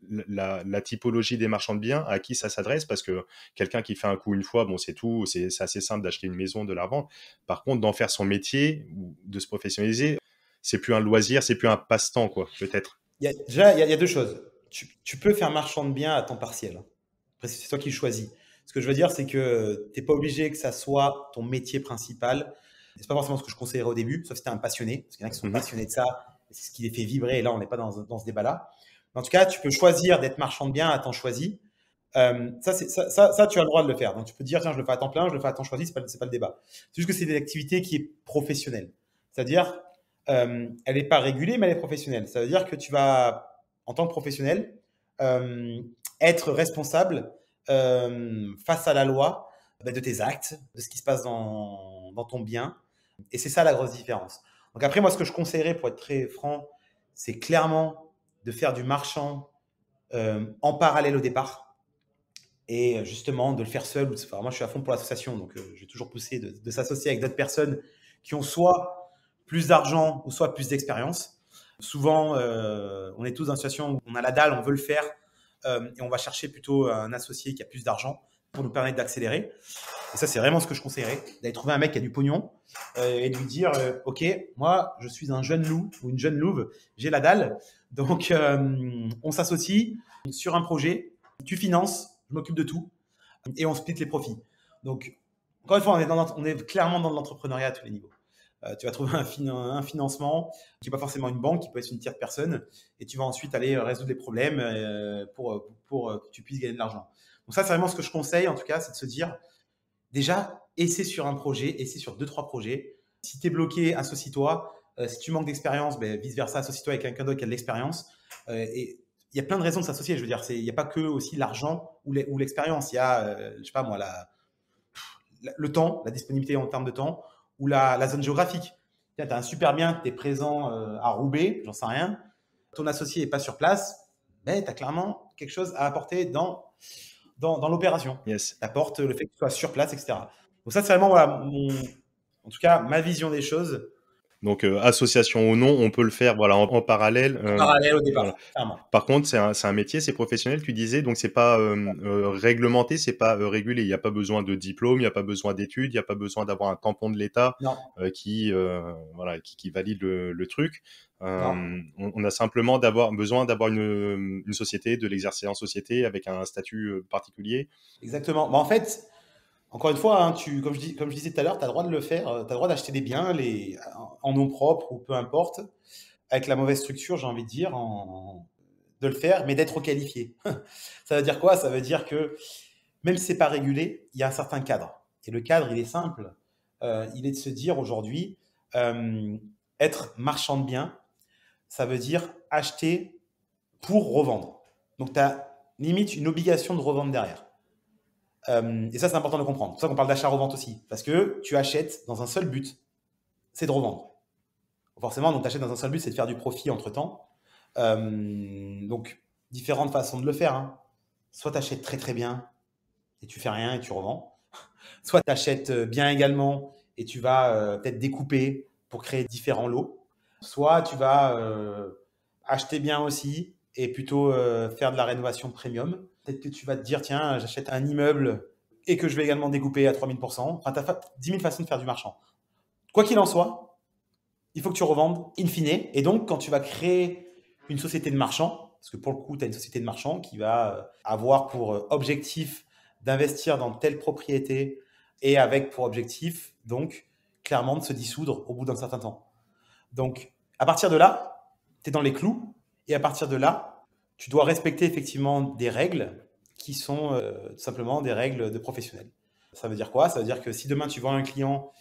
la typologie des marchands de biens, à qui ça s'adresse? Parce que quelqu'un qui fait un coup une fois, bon, c'est tout, c'est assez simple d'acheter une maison, de la revendre. Par contre, d'en faire son métier, ou de se professionnaliser, c'est plus un loisir, c'est plus un passe-temps, quoi, peut-être. Déjà, il y a deux choses. Tu peux faire marchand de biens à temps partiel. Après, c'est toi qui le choisis. Ce que je veux dire, c'est que tu n'es pas obligé que ça soit ton métier principal. C'est pas forcément ce que je conseillerais au début, sauf si tu es un passionné. Parce qu'il y en a qui sont passionnés de ça, et c'est ce qui les fait vibrer. Et là, on n'est pas dans ce débat-là. Mais en tout cas, tu peux choisir d'être marchand de biens à temps choisi. Ça, tu as le droit de le faire. Donc, tu peux dire, tiens, je le fais à temps plein, je le fais à temps choisi, c'est pas le débat. C'est juste que c'est une activité qui est professionnelle. C'est-à-dire, elle n'est pas régulée, mais elle est professionnelle. Ça veut dire que tu vas, en tant que professionnel, être responsable face à la loi de tes actes, de ce qui se passe dans ton bien. Et c'est ça la grosse différence. Donc après, moi, ce que je conseillerais, pour être très franc, c'est clairement de faire du marchand en parallèle au départ. Et justement, de le faire seul. Enfin, moi, je suis à fond pour l'association, donc je vais toujours pousser de s'associer avec d'autres personnes qui ont soit plus d'argent ou soit plus d'expérience. Souvent, on est tous dans une situation où on a la dalle, on veut le faire, et on va chercher plutôt un associé qui a plus d'argent pour nous permettre d'accélérer. Et ça, c'est vraiment ce que je conseillerais, d'aller trouver un mec qui a du pognon et de lui dire ok, moi, je suis un jeune loup ou une jeune louve, j'ai la dalle, donc on s'associe sur un projet, tu finances, je m'occupe de tout, et on split les profits. Donc, encore une fois, on est clairement dans l'entrepreneuriat à tous les niveaux. Tu vas trouver un financement qui n'est pas forcément une banque, qui peut être une tierce personne, et tu vas ensuite aller résoudre les problèmes pour que tu puisses gagner de l'argent. Donc ça, c'est vraiment ce que je conseille, en tout cas, c'est de se dire, déjà, essaie sur un projet, essaie sur 2-3 projets. Si tu es bloqué, associe-toi. Si tu manques d'expérience, vice-versa, associe-toi avec quelqu'un d'autre qui a de l'expérience. Et il y a plein de raisons de s'associer. Je veux dire, il n'y a pas que aussi l'argent ou l'expérience. Il y a, je sais pas moi, le temps, la disponibilité en termes de temps, ou la zone géographique. Tu as un super bien, tu es présent à Roubaix, j'en sais rien. Ton associé n'est pas sur place, tu as clairement quelque chose à apporter dans l'opération. Yes. Tu apportes le fait que tu sois sur place, etc. Donc ça, c'est vraiment voilà, en tout cas ma vision des choses. Donc, association ou non, on peut le faire voilà, en parallèle. En parallèle au départ, Voilà. clairement. Par contre, c'est un métier, c'est professionnel, tu disais, donc c'est pas réglementé, c'est pas régulé. Il n'y a pas besoin de diplôme, il n'y a pas besoin d'études, il n'y a pas besoin d'avoir un tampon de l'État qui valide le truc. On a simplement besoin d'avoir une société, de l'exercer en société avec un statut particulier. Exactement. En fait, encore une fois, hein, comme je disais tout à l'heure, tu as le droit de le faire, tu as le droit d'acheter des biens en nom propre ou peu importe, avec la mauvaise structure, j'ai envie de dire, de le faire, mais d'être qualifié. Ça veut dire quoi? Ça veut dire que même si ce n'est pas régulé, il y a un certain cadre. Et le cadre, il est simple. Il est de se dire aujourd'hui, être marchand de biens, ça veut dire acheter pour revendre. Donc, tu as limite une obligation de revendre derrière. Et ça, c'est important de comprendre. C'est pour ça qu'on parle d'achat-revente aussi. Parce que tu achètes dans un seul but, c'est de revendre. Forcément, donc tu achètes dans un seul but, c'est de faire du profit entre-temps. Donc, différentes façons de le faire. Hein. Soit tu achètes très très bien et tu fais rien et tu revends. Soit tu achètes bien également et tu vas peut-être découper pour créer différents lots. Soit tu vas acheter bien aussi et plutôt faire de la rénovation premium. Peut-être que tu vas te dire, tiens, j'achète un immeuble et que je vais également découper à 3000%. Enfin, tu as 10 000 façons de faire du marchand. Quoi qu'il en soit, il faut que tu revendes in fine. Et donc, quand tu vas créer une société de marchand, parce que pour le coup, tu as une société de marchand qui va avoir pour objectif d'investir dans telle propriété et avec pour objectif, donc, clairement, de se dissoudre au bout d'un certain temps. Donc, à partir de là, tu es dans les clous Et à partir de là, tu dois respecter effectivement des règles qui sont tout simplement des règles de professionnels. Ça veut dire quoi? Ça veut dire que si demain tu vends un client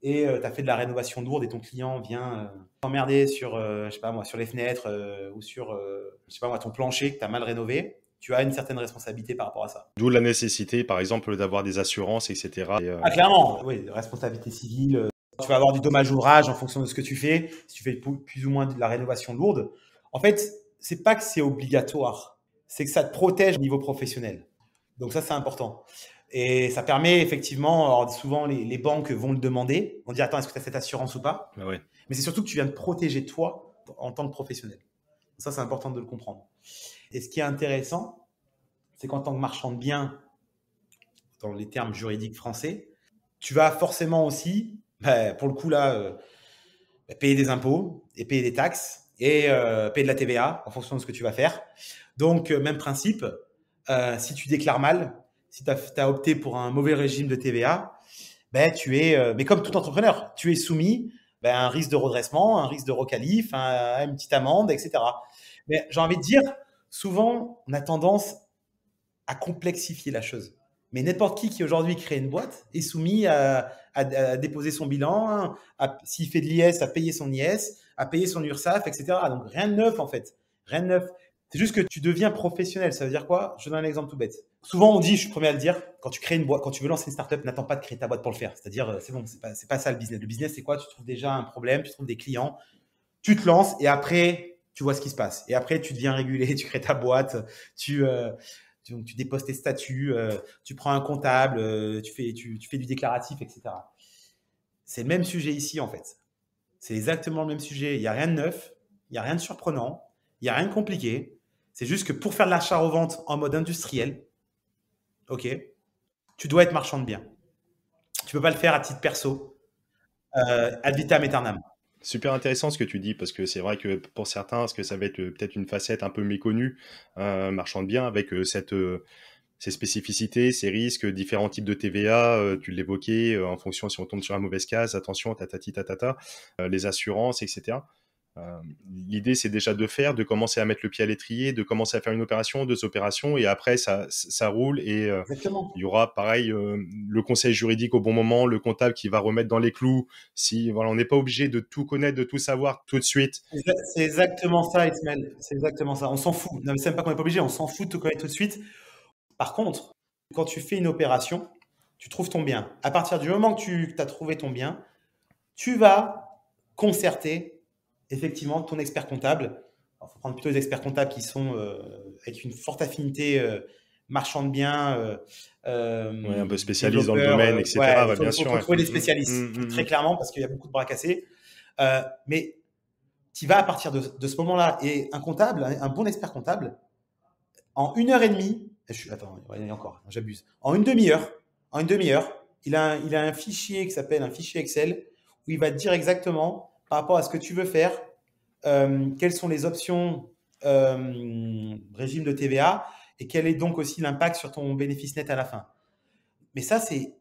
et tu as fait de la rénovation lourde et ton client vient t'emmerder sur, je sais pas moi, sur les fenêtres ou sur, je sais pas moi, ton plancher que tu as mal rénové, tu as une certaine responsabilité par rapport à ça. D'où la nécessité, par exemple, d'avoir des assurances, etc. Ah, clairement, oui, responsabilité civile. Tu vas avoir du dommage ouvrage en fonction de ce que tu fais. Si tu fais plus ou moins de la rénovation lourde. En fait, c'est pas que c'est obligatoire, c'est que ça te protège au niveau professionnel. Donc ça, c'est important. Et ça permet effectivement, alors souvent les banques vont le demander, vont dire attends, est-ce que tu as cette assurance ou pas? Ah ouais. Mais c'est surtout que tu viens de protéger toi en tant que professionnel. Ça, c'est important de le comprendre. Et ce qui est intéressant, c'est qu'en tant que marchand de biens, dans les termes juridiques français, tu vas forcément aussi, pour le coup là, payer des impôts et payer des taxes et payer de la TVA en fonction de ce que tu vas faire. Donc, même principe, si tu déclares mal, si tu as opté pour un mauvais régime de TVA, ben, tu es, mais comme tout entrepreneur, tu es soumis à un risque de redressement, un risque de requalif, à une petite amende, etc. Mais j'ai envie de dire, souvent, on a tendance à complexifier la chose. Mais n'importe qui aujourd'hui crée une boîte est soumis à déposer son bilan, s'il fait de l'IS, à payer son IS, à payer son URSSAF, etc. Donc rien de neuf en fait. Rien de neuf. C'est juste que tu deviens professionnel. Ça veut dire quoi? Je donne un exemple tout bête. Souvent on dit, je suis le premier à le dire, quand tu crées une boîte, quand tu veux lancer une startup, n'attends pas de créer ta boîte pour le faire. C'est-à-dire, c'est bon, c'est pas ça le business. Le business, c'est quoi? Tu trouves déjà un problème, tu trouves des clients, tu te lances et après, tu vois ce qui se passe. Et après, tu deviens régulé, tu crées ta boîte, tu déposes tes statuts, tu prends un comptable, tu fais du déclaratif, etc. C'est le même sujet ici, en fait. C'est exactement le même sujet. Il n'y a rien de neuf, il n'y a rien de surprenant, il n'y a rien de compliqué. C'est juste que pour faire de l'achat-revente en mode industriel, ok, tu dois être marchand de biens. Tu ne peux pas le faire à titre perso, ad vitam aeternam. Super intéressant ce que tu dis, parce que c'est vrai que pour certains, ce que ça va être peut-être une facette un peu méconnue, marchand de biens, avec ces spécificités, ces risques, différents types de TVA, tu l'évoquais, en fonction si on tombe sur la mauvaise case, attention, tatati tatata, les assurances, etc. L'idée, c'est déjà de commencer à mettre le pied à l'étrier, de commencer à faire une opération, deux opérations, et après, ça roule, et Exactement. il y aura, pareil, le conseil juridique au bon moment, le comptable qui va remettre dans les clous. Si, voilà, on n'est pas obligé de tout connaître, de tout savoir tout de suite. C'est exactement ça, Ismaël. C'est exactement ça. On s'en fout. Non, mais c'est même pas qu'on n'est pas obligé, on s'en fout de te connaître tout de suite. Par contre, quand tu fais une opération, tu trouves ton bien. À partir du moment que tu as trouvé ton bien, tu vas concerter effectivement ton expert comptable. Il faut prendre plutôt les experts comptables qui sont avec une forte affinité marchand de biens, Ouais, un peu spécialiste dans le développeur. domaine, etc. Ouais, Bah, bien il sûr. faut Ouais. trouver des spécialistes, très clairement, parce qu'il y a beaucoup de bras cassés. Mais tu vas à partir de ce moment-là. Et un comptable, un bon expert comptable, en 1 heure et demie, attends, il y a encore, j'abuse. En une demi-heure, il a un fichier qui s'appelle un fichier Excel où il va te dire exactement par rapport à ce que tu veux faire, quelles sont les options régime de TVA et quel est donc aussi l'impact sur ton bénéfice net à la fin. Mais ça, c'est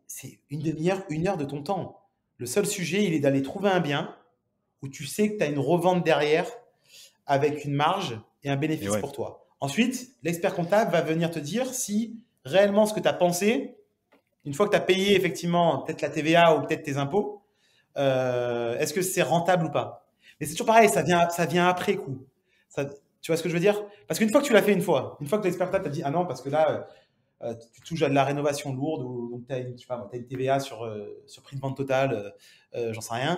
une demi-heure, 1 heure de ton temps. Le seul sujet, il est d'aller trouver un bien où tu sais que tu as une revente derrière avec une marge et un bénéfice Ouais. pour toi. Ensuite, l'expert comptable va venir te dire si réellement ce que tu as pensé, une fois que tu as payé effectivement peut-être la TVA ou peut-être tes impôts, est-ce que c'est rentable ou pas? Mais c'est toujours pareil, ça vient après coup. Ça, tu vois ce que je veux dire? Parce qu'une fois que tu l'as fait une fois que l'expert comptable t'a dit ah non, parce que là, tu touches à de la rénovation lourde, ou donc tu as, une TVA sur prix de vente total, j'en sais rien,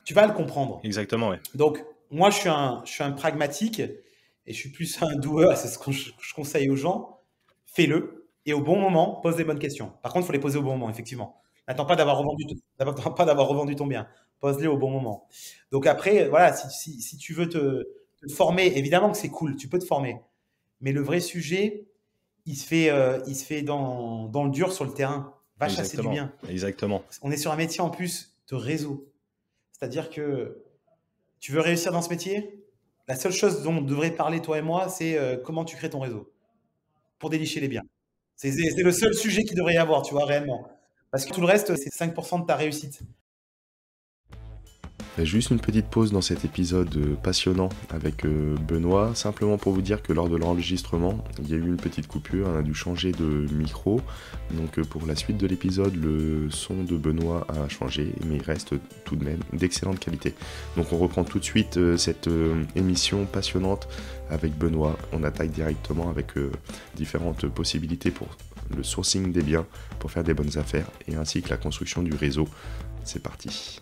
tu vas le comprendre. Exactement, ouais. Donc, moi, je suis un pragmatique et je suis plus un doer. C'est ce que je conseille aux gens. Fais-le et au bon moment, pose les bonnes questions. Par contre, il faut les poser au bon moment, effectivement. N'attends pas d'avoir revendu ton bien. Pose-les au bon moment. Donc après, voilà, si tu veux te former, évidemment que c'est cool, tu peux te former. Mais le vrai sujet, il se fait dans le dur sur le terrain. Va chasser du bien. Exactement. On est sur un métier en plus de réseau. C'est-à-dire que tu veux réussir dans ce métier? La seule chose dont on devrait parler, toi et moi, c'est comment tu crées ton réseau pour dénicher les biens. C'est le seul sujet qu'il devrait y avoir, tu vois, réellement. Parce que tout le reste, c'est 5% de ta réussite. Juste une petite pause dans cet épisode passionnant avec Benoît, simplement pour vous dire que lors de l'enregistrement, il y a eu une petite coupure, on a dû changer de micro, donc pour la suite de l'épisode, le son de Benoît a changé, mais il reste tout de même d'excellente qualité. Donc on reprend tout de suite cette émission passionnante avec Benoît, on attaque directement avec différentes possibilités pour le sourcing des biens, pour faire des bonnes affaires, et ainsi que la construction du réseau. C'est parti.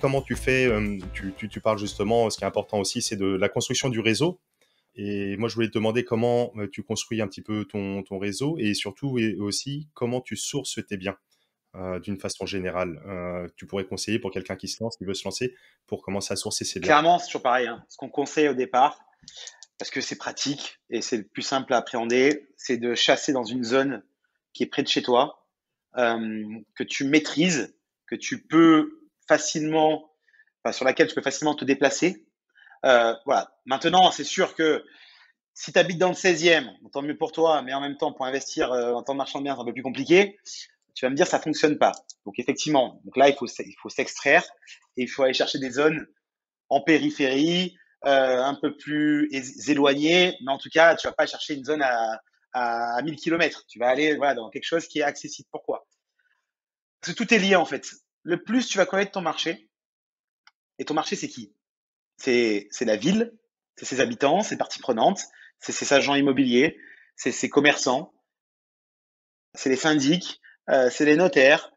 Comment tu fais, tu parles justement, ce qui est important aussi, c'est de la construction du réseau. Et moi, je voulais te demander comment tu construis un petit peu ton réseau et surtout et aussi comment tu sources tes biens d'une façon générale. Tu pourrais conseiller pour quelqu'un qui se lance, qui veut se lancer, pour commencer à sourcer ses biens. Clairement, c'est toujours pareil. Ce qu'on conseille au départ, parce que c'est pratique et c'est le plus simple à appréhender, c'est de chasser dans une zone qui est près de chez toi, que tu maîtrises, que tu peux facilement, sur laquelle tu peux facilement te déplacer. Voilà. Maintenant, c'est sûr que si tu habites dans le 16e, tant mieux pour toi, mais en même temps, pour investir en tant que marchand de biens, c'est un peu plus compliqué. Tu vas me dire, ça fonctionne pas. Donc effectivement, donc là, il faut s'extraire et il faut aller chercher des zones en périphérie, un peu plus éloignées, mais en tout cas, tu vas pas chercher une zone à 1000 km. Tu vas aller dans quelque chose qui est accessible. Pourquoi? Parce que tout est lié en fait. Le plus tu vas connaître ton marché, et ton marché, c'est qui? C'est la ville, c'est ses habitants, ses parties prenantes, c'est ses agents immobiliers, c'est ses commerçants, c'est les syndics, c'est les notaires,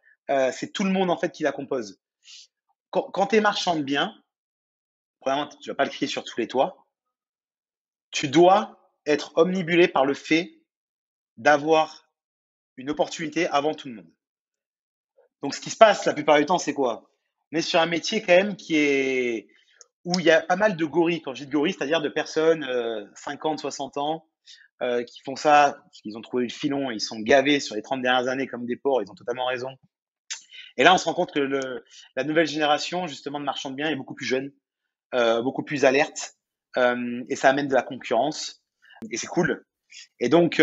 c'est tout le monde en fait qui la compose. Quand tu es marchand de biens, premièrement, tu vas pas le crier sur tous les toits. Tu dois être omnibulé par le fait d'avoir une opportunité avant tout le monde. Donc, ce qui se passe la plupart du temps, c'est quoi? On est sur un métier quand même où il y a pas mal de gorilles. Quand je dis de gorilles, c'est-à-dire de personnes 50, 60 ans qui font ça, parce qu'ils ont trouvé le filon, ils sont gavés sur les 30 dernières années comme des porcs, ils ont totalement raison. Et là, on se rend compte que la nouvelle génération, justement, de marchands de biens est beaucoup plus jeune, beaucoup plus alerte, et ça amène de la concurrence, et c'est cool. Et donc,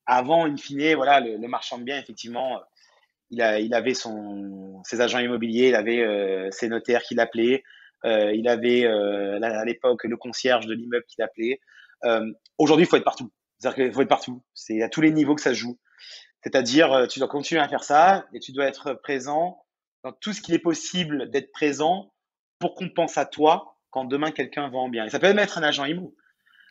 avant, in fine, voilà, le marchand de biens, effectivement, il avait ses agents immobiliers, il avait ses notaires qui l'appelaient, il avait à l'époque le concierge de l'immeuble qui l'appelait. Aujourd'hui, il faut être partout. C'est-à-dire qu'il faut être partout. C'est à tous les niveaux que ça se joue. C'est-à-dire, tu dois continuer à faire ça et tu dois être présent dans tout ce qu'il est possible d'être présent pour qu'on pense à toi quand demain quelqu'un vend bien. Et ça peut même être un agent immo.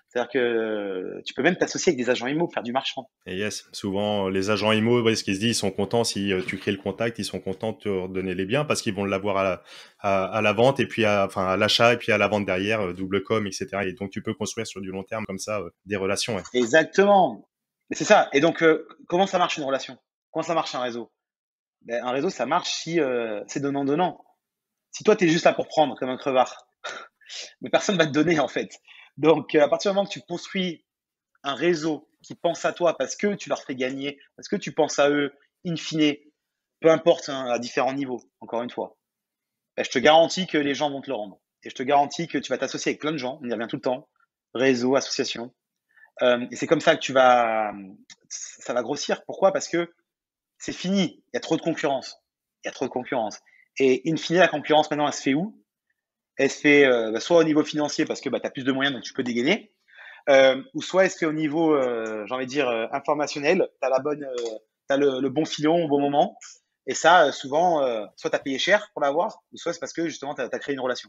C'est-à-dire que tu peux même t'associer avec des agents immo, faire du marchand. Et yes, souvent les agents IMO, ce qu'ils se disent, ils sont contents si tu crées le contact, ils sont contents de te redonner les biens parce qu'ils vont l'avoir à la vente et puis à l'achat et puis à la vente derrière, double com, etc. Et donc tu peux construire sur du long terme comme ça des relations. Ouais. Exactement. Mais c'est ça. Et donc, comment ça marche une relation? Comment ça marche un réseau? Un réseau, ça marche si c'est donnant-donnant. Si toi, tu es juste là pour prendre comme un crevard, mais personne va te donner en fait. Donc, à partir du moment que tu construis un réseau qui pense à toi parce que tu leur fais gagner, parce que tu penses à eux, in fine, peu importe, à différents niveaux, encore une fois, je te garantis que les gens vont te le rendre. Et je te garantis que tu vas t'associer avec plein de gens, on y revient tout le temps, réseau, association. Et c'est comme ça que ça va grossir. Pourquoi? Parce que c'est fini, il y a trop de concurrence. Il y a trop de concurrence. Et in fine, la concurrence maintenant, elle se fait où? Elle se fait soit au niveau financier parce que tu as plus de moyens donc tu peux dégainer, ou soit elle se fait au niveau, j'ai envie de dire, informationnel. Tu as le bon filon au bon moment. Et ça, souvent, soit tu as payé cher pour l'avoir, ou soit c'est parce que justement, tu as créé une relation.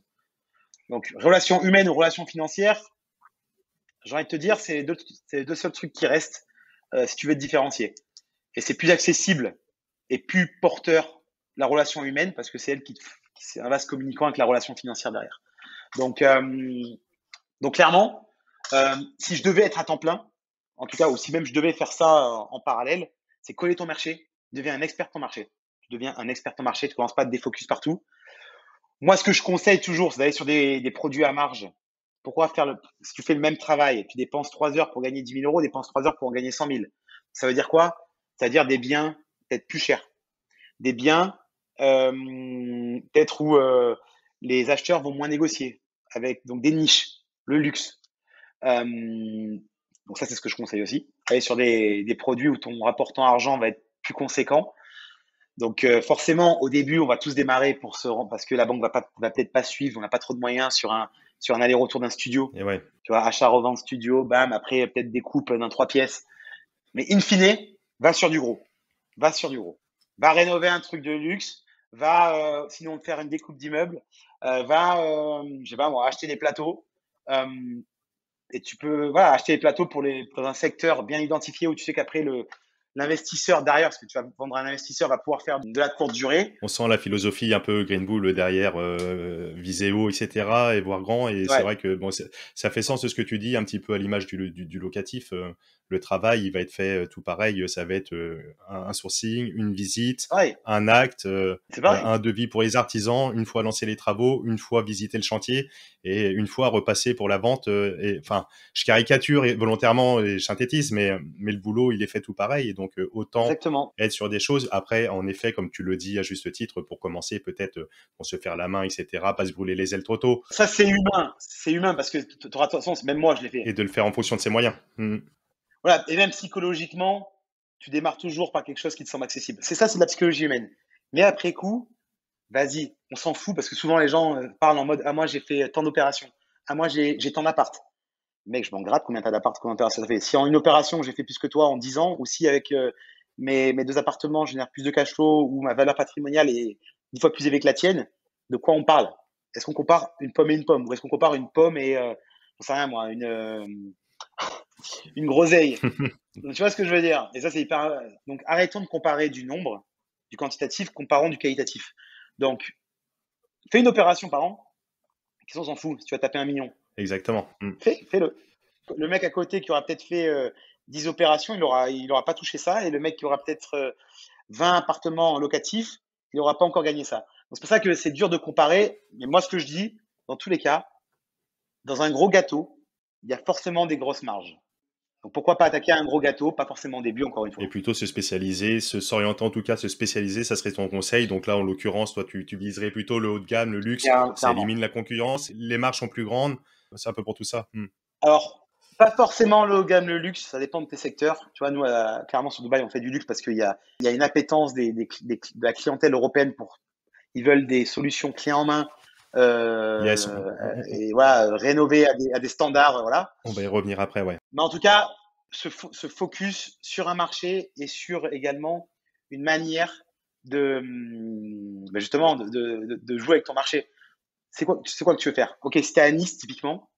Donc, relation humaine ou relation financière, j'ai envie de te dire, c'est les deux seuls trucs qui restent si tu veux te différencier. Et c'est plus accessible et plus porteur la relation humaine parce que c'est elle c'est un vase communicant avec la relation financière derrière. Donc clairement, si je devais être à temps plein, en tout cas, ou si même je devais faire ça en parallèle, c'est coller ton marché, deviens un expert de ton marché. Tu deviens un expert de ton marché, tu commences pas à te défocus partout. Moi, ce que je conseille toujours, c'est d'aller sur des produits à marge. Pourquoi si tu fais le même travail et tu dépenses 3 heures pour gagner 10 000 euros, dépenses 3 heures pour en gagner 100 000. Ça veut dire quoi? Ça veut dire des biens peut-être plus chers. Des biens peut-être où les acheteurs vont moins négocier, avec donc des niches, le luxe. Donc ça, c'est ce que je conseille aussi. Aller sur des produits où ton rapport en argent va être plus conséquent. Donc forcément, au début, on va tous démarrer pour se rendre parce que la banque va peut-être pas suivre, on n'a pas trop de moyens sur un aller-retour d'un studio. Et ouais. Tu vois, achat-revente studio, bam, après peut-être des coupes d'un 3 pièces. Mais in fine, va sur du gros. Va sur du gros. Va rénover un truc de luxe, va sinon faire une découpe d'immeuble, va, je sais pas moi, acheter des plateaux. Euh, et tu peux voilà, acheter des plateaux dans un secteur bien identifié où tu sais qu'après l'investisseur derrière, parce que tu vas vendre à un investisseur, va pouvoir faire de la courte durée. On sent la philosophie un peu Green Bull derrière, viser haut, etc. et voir grand. Et c'est Ouais, vrai que bon, ça fait sens de ce que tu dis, un petit peu à l'image du locatif. Le travail, il va être fait tout pareil. Ça va être un sourcing, une visite, pareil. un acte, C'est pareil. un devis pour les artisans, une fois lancé les travaux, une fois visiter le chantier et une fois repasser pour la vente. Enfin, je caricature volontairement et je synthétise, mais le boulot, il est fait tout pareil. Et donc, autant Exactement. être sur des choses. Après, en effet, comme tu le dis à juste titre, pour commencer, peut-être pour se faire la main, etc., pas se brûler les ailes trop tôt. Ça, c'est humain. C'est humain parce que tu auras de toute façon, même moi, je l'ai fait. Et de le faire en fonction de ses moyens. Voilà. Et même psychologiquement, tu démarres toujours par quelque chose qui te semble accessible. C'est ça, c'est de la psychologie humaine. Mais après coup, vas-y, on s'en fout parce que souvent les gens parlent en mode ah moi j'ai fait tant d'opérations, ah moi j'ai tant d'appart. Mec, je m'en gratte combien t'as d'appart, combien d'opérations ça fait. Si en une opération j'ai fait plus que toi en 10 ans, ou si avec mes 2 appartements je génère plus de cash flow ou ma valeur patrimoniale est 10 fois plus élevée que la tienne, de quoi on parle? Est-ce qu'on compare une pomme et une pomme ou est-ce qu'on compare une pomme et j'en sais rien moi, une groseille? Donc, tu vois ce que je veux dire? Et ça c'est hyper. Donc arrêtons de comparer du nombre, du quantitatif, comparons du qualitatif. Donc fais une opération par an. Qu'est-ce qu'on s'en fout si tu vas taper 1 million? Exactement. Fais-le. Le mec à côté qui aura peut-être fait 10 opérations, il aura pas touché ça. Et le mec qui aura peut-être 20 appartements locatifs, il n'aura pas encore gagné ça. Donc c'est pour ça que c'est dur de comparer. Mais moi, ce que je dis, dans tous les cas, dans un gros gâteau, il y a forcément des grosses marges. Donc pourquoi pas attaquer un gros gâteau, pas forcément au début, encore une Et fois. plutôt se spécialiser, s'orienter en tout cas, se spécialiser, ça serait ton conseil. Donc là, en l'occurrence, toi, tu viserais plutôt le haut de gamme, le luxe, ça Clairement. élimine la concurrence, les marges sont plus grandes, c'est un peu pour tout ça. Alors, pas forcément le haut de gamme, le luxe, ça dépend de tes secteurs. Tu vois, nous, clairement, sur Dubaï, on fait du luxe parce qu'il y a une appétence de la clientèle européenne ils veulent des solutions clés en main Yes, et voilà, rénover à des standards, voilà. on va y revenir après, ouais. Mais en tout cas, se focus sur un marché et sur également une manière justement de jouer avec ton marché. C'est quoi que tu veux faire? Ok, si t'es à Nice typiquement,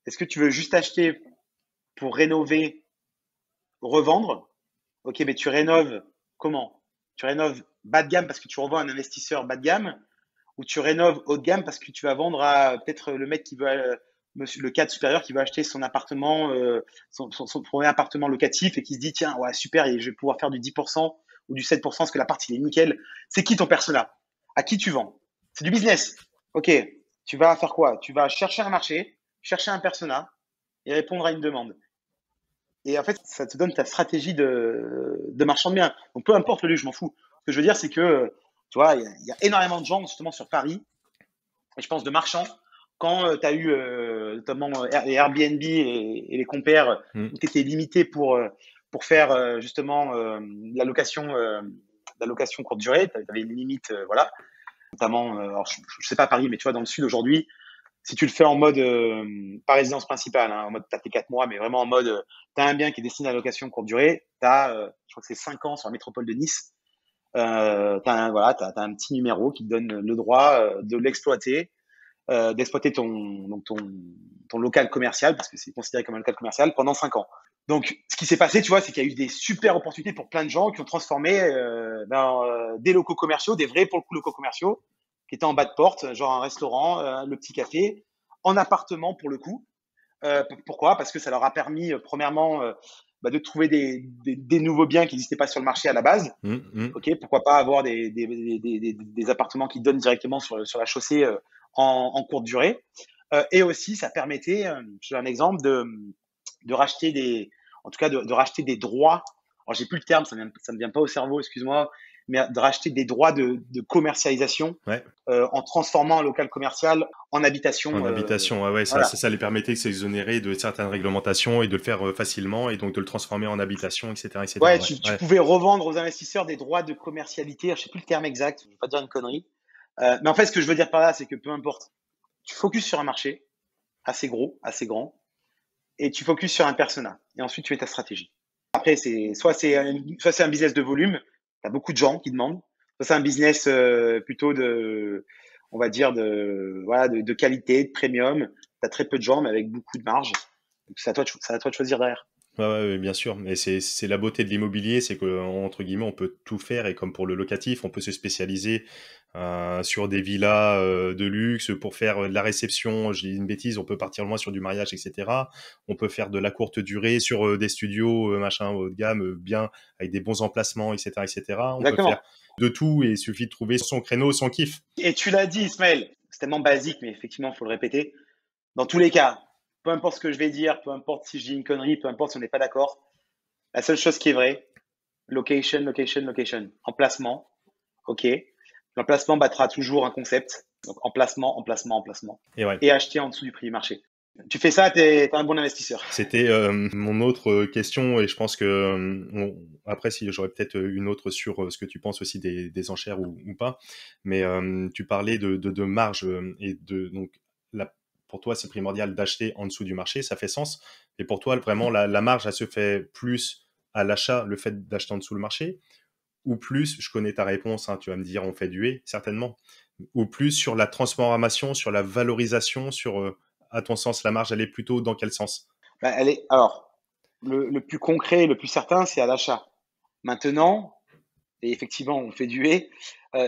est-ce que tu veux juste acheter pour rénover, revendre? Ok, mais tu rénoves comment? Tu rénoves bas de gamme parce que tu revends à un investisseur bas de gamme, ou tu rénoves haut de gamme parce que tu vas vendre à peut-être le mec qui veut, le cadre supérieur qui veut acheter son appartement, son premier appartement locatif et qui se dit tiens, ouais, super, je vais pouvoir faire du 10% ou du 7% parce que l'appart il est nickel. C'est qui ton persona? À qui tu vends? C'est du business. Ok, tu vas faire quoi? Tu vas chercher un marché, chercher un persona et répondre à une demande. Et en fait, ça te donne ta stratégie de marchand de biens. Donc peu importe le lieu, je m'en fous. Ce que je veux dire, c'est que tu vois, il y a énormément de gens justement sur Paris, et je pense de marchands, quand tu as eu notamment les Airbnb et les compères, où tu étais limité pour faire justement la location courte durée, tu avais une limite, voilà. Notamment, alors je sais pas à Paris, mais tu vois, dans le sud aujourd'hui, si tu le fais en mode pas résidence principale, hein, en mode t'as tes 4 mois, mais vraiment en mode t'as un bien qui est destiné à la location courte durée, je crois que c'est 5 ans sur la métropole de Nice, t'as un petit numéro qui te donne le droit de l'exploiter, d'exploiter ton local commercial, parce que c'est considéré comme un local commercial, pendant 5 ans. Donc, ce qui s'est passé, tu vois, c'est qu'il y a eu des super opportunités pour plein de gens qui ont transformé des locaux commerciaux, des vrais pour le coup locaux commerciaux, qui étaient en bas de porte, genre un restaurant, le petit café, en appartement pour le coup. Pourquoi? Parce que ça leur a permis, premièrement, de trouver des nouveaux biens qui n'existaient pas sur le marché à la base. Ok, pourquoi pas avoir des appartements qui donnent directement sur la chaussée en courte durée. Et aussi, ça permettait, je donne un exemple, de racheter en tout cas de racheter des droits. Alors, j'ai plus le terme, ça me vient pas au cerveau, excuse-moi, mais de racheter des droits de commercialisation Ouais. en transformant un local commercial en habitation. En habitation, ouais, voilà. ça les permettait de s'exonérer de certaines réglementations et de le faire facilement et donc de le transformer en habitation, etc., etc. Ouais, tu pouvais revendre aux investisseurs des droits de commercialité. Je sais plus le terme exact, je ne vais pas dire une connerie. Mais en fait, ce que je veux dire par là, c'est que peu importe, tu focuses sur un marché assez gros, assez grand, et tu focuses sur un persona. Et ensuite, tu fais ta stratégie. Après, soit c'est un business de volume, tu as beaucoup de gens qui demandent, soit c'est un business plutôt on va dire, de qualité, de premium. Tu as très peu de gens, mais avec beaucoup de marge. Donc, c'est à toi de choisir derrière. Ouais, bien sûr. Mais c'est la beauté de l'immobilier, c'est que entre guillemets, on peut tout faire et comme pour le locatif, on peut se spécialiser sur des villas de luxe pour faire de la réception. Je dis une bêtise, on peut partir loin sur du mariage, etc. On peut faire de la courte durée sur des studios machin haut de gamme, bien avec des bons emplacements, etc., etc. On peut Exactement. faire de tout et il suffit de trouver son créneau, son kiff. Et tu l'as dit, Ismaël, c'est tellement basique, mais effectivement, il faut le répéter. Dans tous les cas, peu importe ce que je vais dire, peu importe si je dis une connerie, peu importe si on n'est pas d'accord, la seule chose qui est vraie, location, location, location. Emplacement, ok. L'emplacement battra toujours un concept. Donc emplacement, emplacement, emplacement. Et acheter en dessous du prix du marché. Tu fais ça, t'es un bon investisseur. C'était mon autre question et je pense que après si j'aurais peut-être une autre sur ce que tu penses aussi des enchères ou pas, mais tu parlais de marge et donc pour toi c'est primordial d'acheter en dessous du marché, ça fait sens. Et pour toi vraiment la marge elle se fait plus à l'achat, le fait d'acheter en dessous le marché, ou plus, je connais ta réponse, hein, tu vas me dire on fait du et, certainement, ou plus sur la transformation, sur la valorisation, sur à ton sens, la marge, elle est plutôt dans quel sens? Alors, le plus concret, le plus certain, c'est à l'achat. Maintenant, et effectivement, on fait du et,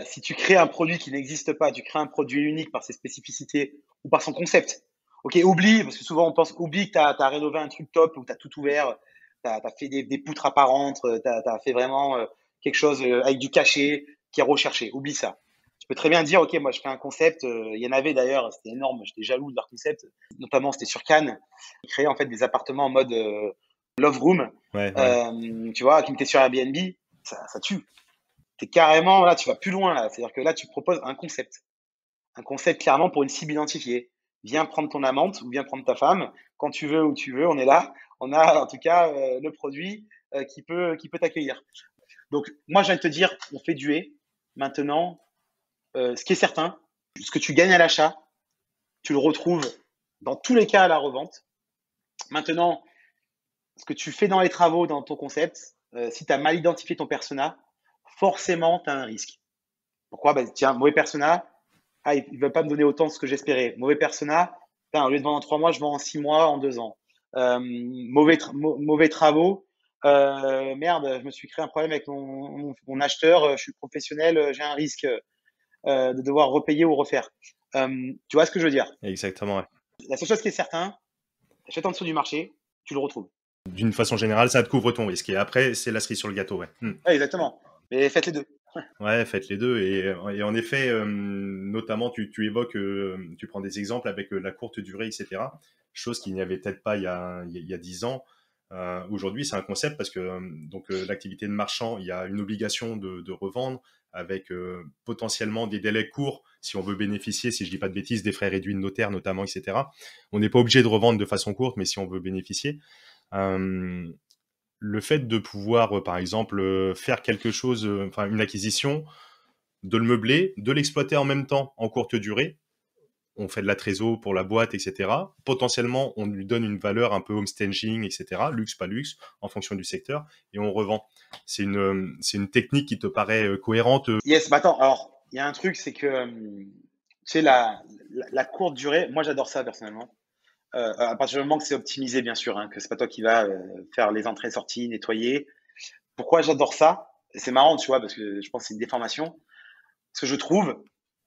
si tu crées un produit qui n'existe pas, tu crées un produit unique par ses spécificités ou par son concept. Ok, oublie, parce que souvent on pense, oublie que tu as rénové un truc top ou tu as tout ouvert, tu as fait des poutres apparentes, tu as fait vraiment quelque chose avec du cachet qui est recherché. Oublie ça. Tu peux très bien dire, ok, moi je fais un concept. Il y en avait d'ailleurs, c'était énorme, j'étais jaloux de leur concept. Notamment, c'était sur Cannes. Ils créaient en fait des appartements en mode love room, tu vois, qui mettaient sur Airbnb. Ça tue. T'es carrément là, tu vas plus loin là. C'est-à-dire que là, tu proposes un concept clairement pour une cible identifiée. Viens prendre ton amante ou viens prendre ta femme quand tu veux, où tu veux. On est là. On a en tout cas le produit qui peut t'accueillir. Donc moi, j'ai envie de te dire, on fait du et. Maintenant, ce qui est certain, ce que tu gagnes à l'achat, tu le retrouves dans tous les cas à la revente. Maintenant, ce que tu fais dans les travaux, dans ton concept, si tu as mal identifié ton persona, forcément, tu as un risque. Pourquoi? Tiens, mauvais persona, il ne va pas me donner autant de ce que j'espérais. Mauvais persona, au lieu de vendre en 3 mois, je vends en 6 mois, en 2 ans. Mauvais travaux, merde, je me suis créé un problème avec mon acheteur, je suis professionnel, j'ai un risque de devoir repayer ou refaire. Tu vois ce que je veux dire? Exactement, ouais. La seule chose qui est certain, achète en dessous du marché, tu le retrouves. D'une façon générale, ça te couvre ton risque. Et après, c'est la cerise sur le gâteau, ouais. Ouais, exactement. Mais faites les deux. Ouais, faites les deux. Et en effet, notamment, tu évoques, tu prends des exemples avec la courte durée, etc. Chose qu'il n'y avait peut-être pas il y a 10 ans. Aujourd'hui, c'est un concept parce que donc l'activité de marchand, il y a une obligation de revendre avec potentiellement des délais courts si on veut bénéficier, si je dis pas de bêtises, des frais réduits de notaire notamment, etc. On n'est pas obligé de revendre de façon courte, mais si on veut bénéficier. Le fait de pouvoir, par exemple, faire quelque chose, enfin une acquisition, de le meubler, de l'exploiter en même temps en courte durée, on fait de la trésor pour la boîte, etc. Potentiellement, on lui donne une valeur un peu homestaging, etc. Luxe, pas luxe, en fonction du secteur, et on revend. C'est une technique qui te paraît cohérente. Yes, attends, alors, il y a un truc, c'est que, tu sais, la courte durée, moi j'adore ça personnellement. À partir du moment que c'est optimisé, bien sûr, hein, que c'est pas toi qui vas faire les entrées-sorties, nettoyer. Pourquoi j'adore ça? C'est marrant, tu vois, parce que je pense que c'est une déformation. Parce que je trouve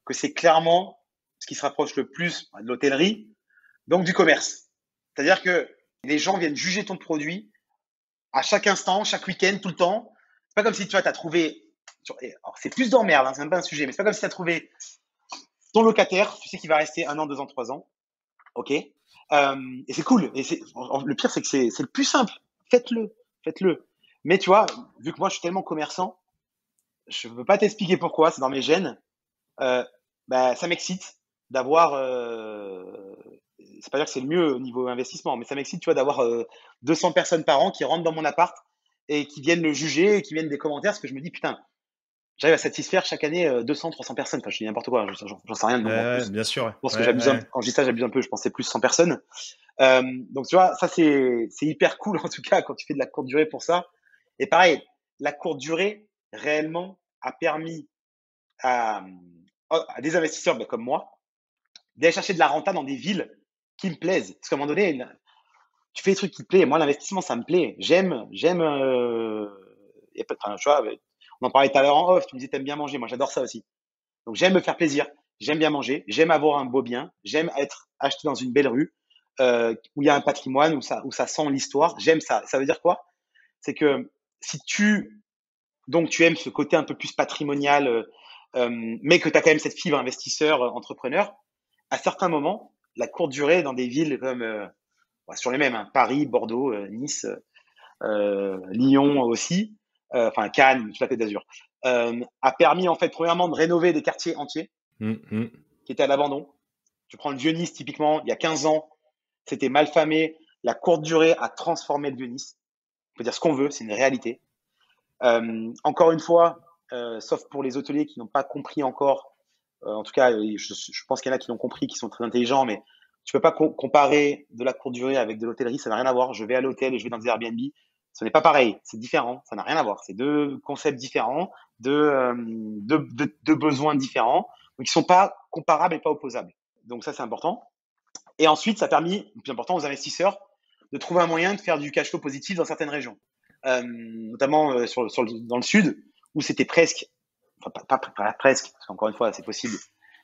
que c'est clairement ce qui se rapproche le plus de l'hôtellerie, donc du commerce. C'est-à-dire que les gens viennent juger ton produit à chaque instant, chaque week-end, tout le temps. C'est pas comme si tu vois, t'as trouvé. Alors, c'est plus d'emmerde, hein, c'est même pas un sujet, mais c'est pas comme si tu as trouvé ton locataire, tu sais qu'il va rester 1 an, 2 ans, 3 ans. OK. Et c'est cool. Et le pire, c'est que c'est le plus simple. Faites-le. Mais tu vois, vu que moi, je suis tellement commerçant, je veux pas t'expliquer pourquoi, c'est dans mes gènes. Bah, ça m'excite d'avoir, c'est pas dire que c'est le mieux au niveau investissement, mais ça m'excite, tu vois, d'avoir 200 personnes par an qui rentrent dans mon appart et qui viennent le juger et qui viennent des commentaires parce que je me dis, putain, j'arrive à satisfaire chaque année 200, 300 personnes. Enfin, je dis n'importe quoi, j'en sais rien de nombre en Ouais, plus. bien sûr. Je pense que Ouais, j'abuse ouais. quand je dis ça, j'abuse un peu, je pensais plus 100 personnes. Donc, tu vois, ça, c'est hyper cool en tout cas quand tu fais de la courte durée pour ça. Et pareil, la courte durée, réellement, a permis à, à des investisseurs comme moi d'aller chercher de la renta dans des villes qui me plaisent. Parce qu'à un moment donné, tu fais des trucs qui te plaisent. Moi, l'investissement, ça me plaît. J'aime. Enfin, tu vois, on en parlait tout à l'heure en off. Tu me disais, t'aimes bien manger. Moi, j'adore ça aussi. Donc, j'aime me faire plaisir. J'aime bien manger. J'aime avoir un beau bien. J'aime être acheté dans une belle rue où il y a un patrimoine, où ça sent l'histoire. J'aime ça. Ça veut dire quoi? C'est que si tu aimes ce côté un peu plus patrimonial, mais que tu as quand même cette fibre investisseur, entrepreneur, à certains moments, la courte durée dans des villes comme sur les mêmes, hein, Paris, Bordeaux, Nice, Lyon aussi, enfin Cannes, toute la Côte d'Azur, a permis en fait premièrement de rénover des quartiers entiers Mm. qui étaient à l'abandon. Tu prends le vieux Nice typiquement, il y a 15 ans, c'était mal famé. La courte durée a transformé le vieux Nice. On peut dire ce qu'on veut, c'est une réalité. Encore une fois, sauf pour les hôteliers qui n'ont pas compris encore, en tout cas, je pense qu'il y en a qui l'ont compris, qui sont très intelligents, mais tu peux pas comparer de la courte durée avec de l'hôtellerie, ça n'a rien à voir. Je vais à l'hôtel et je vais dans des Airbnb, ce n'est pas pareil, c'est différent, ça n'a rien à voir. C'est deux concepts différents, deux besoins différents, donc ils sont pas comparables et pas opposables. Donc ça, c'est important. Et ensuite, ça a permis, le plus important, aux investisseurs de trouver un moyen de faire du cash flow positif dans certaines régions, notamment dans le sud, où c'était presque, enfin pas presque, parce qu'encore une fois, c'est possible,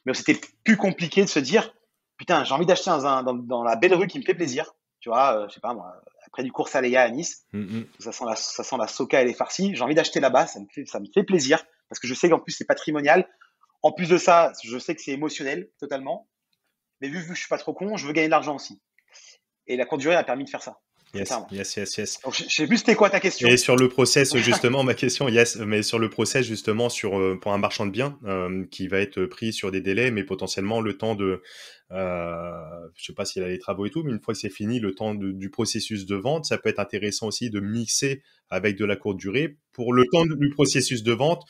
mais où c'était plus compliqué de se dire, putain, j'ai envie d'acheter dans la belle rue qui me fait plaisir, tu vois, je sais pas moi, près du cours Saléa à Nice, Mm. où ça sent la soca et les farcis, j'ai envie d'acheter là-bas, ça me fait plaisir, parce que je sais qu'en plus c'est patrimonial. En plus de ça, je sais que c'est émotionnel totalement, mais vu que je suis pas trop con, je veux gagner de l'argent aussi. Et la courte durée a permis de faire ça, très Yes, clairement. yes, yes, yes. Donc, je sais plus c'était quoi ta Et question. sur le process, justement, ma question, yes, mais sur le process, justement, pour un marchand de biens qui va être pris sur des délais, mais potentiellement le temps je sais pas s'il a les travaux et tout, mais une fois que c'est fini, le temps du processus de vente, ça peut être intéressant aussi de mixer avec de la courte durée. Pour le temps du processus de vente,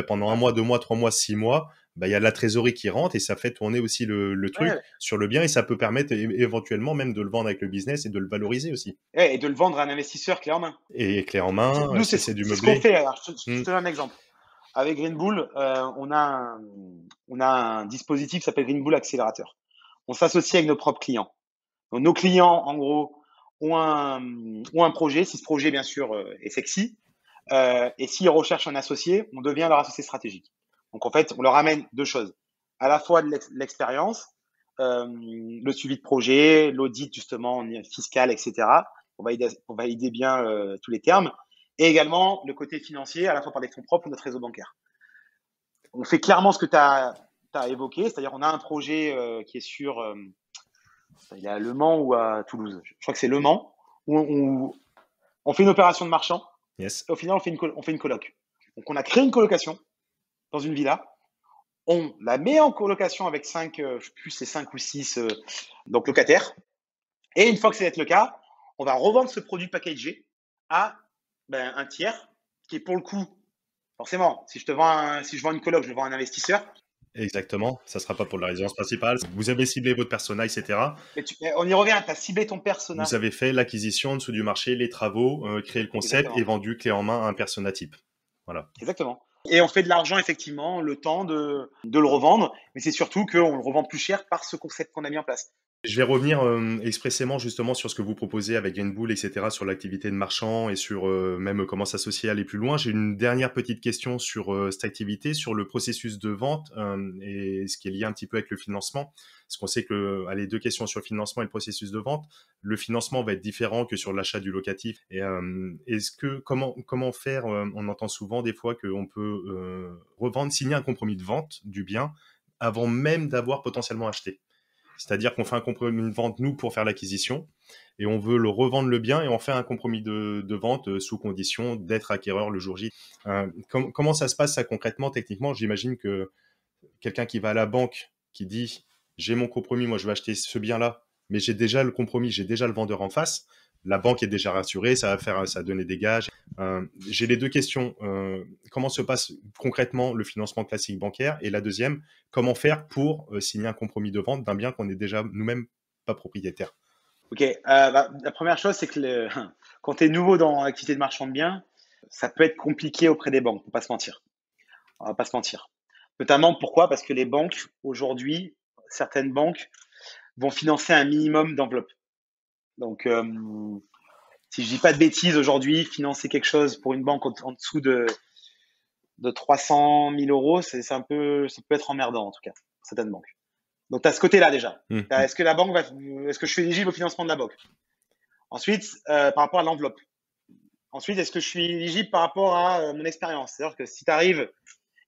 pendant un Ouais. mois, 2 mois, 3 mois, 6 mois, il y a de la trésorerie qui rentre et ça fait tourner aussi le truc Ouais, sur le bien et ça peut permettre éventuellement même de le vendre avec le business et de le valoriser aussi. ouais, et de le vendre à un investisseur clé en main. Et clé en main, Nous, si c'est du c'est ce qu'on meublé. fait. Alors, Hmm. je te donne un exemple. Avec Green Bull, on a un dispositif qui s'appelle Green Bull Accélérateur. On s'associe avec nos propres clients. Donc, nos clients, en gros, ont un projet. Si ce projet, bien sûr, est sexy, et s'ils recherchent un associé, on devient leur associé stratégique. Donc, en fait, on leur amène deux choses. À la fois de l'expérience, le suivi de projet, l'audit, justement, fiscal, etc. Pour valider bien tous les termes. Et également le côté financier, à la fois par des fonds propres ou notre réseau bancaire. On fait clairement ce que tu as évoqué, c'est-à-dire on a un projet qui est sur, il est à Le Mans ou à Toulouse, je crois que c'est Le Mans, où on fait une opération de marchand, Yes. et au final on fait une coloc. Donc on a créé une colocation dans une villa, on la met en colocation avec je sais plus c'est 5 ou 6 donc locataires, et une fois que c'est le cas, on va revendre ce produit packagé à un tiers qui est pour le coup, forcément, si je vends une coloc, je le vends à un investisseur. Exactement, ça sera pas pour la résidence principale. Vous avez ciblé votre persona, etc. Mais on y revient, tu as ciblé ton persona. Vous avez fait l'acquisition en dessous du marché, les travaux, créé le concept et Exactement. vendu clé en main à un persona type. Voilà. Exactement. Et on fait de l'argent, effectivement, le temps de le revendre, mais c'est surtout qu'on le revend plus cher par ce concept qu'on a mis en place. Je vais revenir expressément justement sur ce que vous proposez avec Greenbull, etc., sur l'activité de marchand et sur même comment s'associer, aller plus loin. J'ai une dernière petite question sur cette activité, sur le processus de vente et ce qui est lié un petit peu avec le financement. Parce qu'on sait que les deux questions sur le financement et le processus de vente, le financement va être différent que sur l'achat du locatif. Et comment faire on entend souvent des fois qu'on peut revendre, signer un compromis de vente du bien avant même d'avoir potentiellement acheté. C'est-à-dire qu'on fait un compromis de vente, nous, pour faire l'acquisition, et on veut le revendre le bien, et on fait un compromis de vente sous condition d'être acquéreur le jour J. Comment ça se passe, ça, concrètement, techniquement? J'imagine que quelqu'un qui va à la banque, qui dit « j'ai mon compromis, moi je vais acheter ce bien-là, mais j'ai déjà le compromis, j'ai déjà le vendeur en face », la banque est déjà rassurée, ça va donner des gages. J'ai les deux questions. Comment se passe concrètement le financement classique bancaire? Et la deuxième, comment faire pour signer un compromis de vente d'un bien qu'on n'est déjà nous-mêmes pas propriétaire? Ok, la première chose, c'est que quand tu es nouveau dans l'activité de marchand de biens, ça peut être compliqué auprès des banques, on va pas se mentir. On va pas se mentir. Notamment pourquoi? Parce que les banques, aujourd'hui, certaines banques vont financer un minimum d'enveloppe. Donc, si je dis pas de bêtises, aujourd'hui, financer quelque chose pour une banque en dessous de 300 000 euros, ça peut être emmerdant en tout cas, pour certaines banques. Donc, tu as ce côté-là déjà. Est-ce que est-ce que je suis éligible au financement de la banque? Ensuite, par rapport à l'enveloppe. Ensuite, est-ce que je suis éligible par rapport à mon expérience? C'est-à-dire que si tu arrives,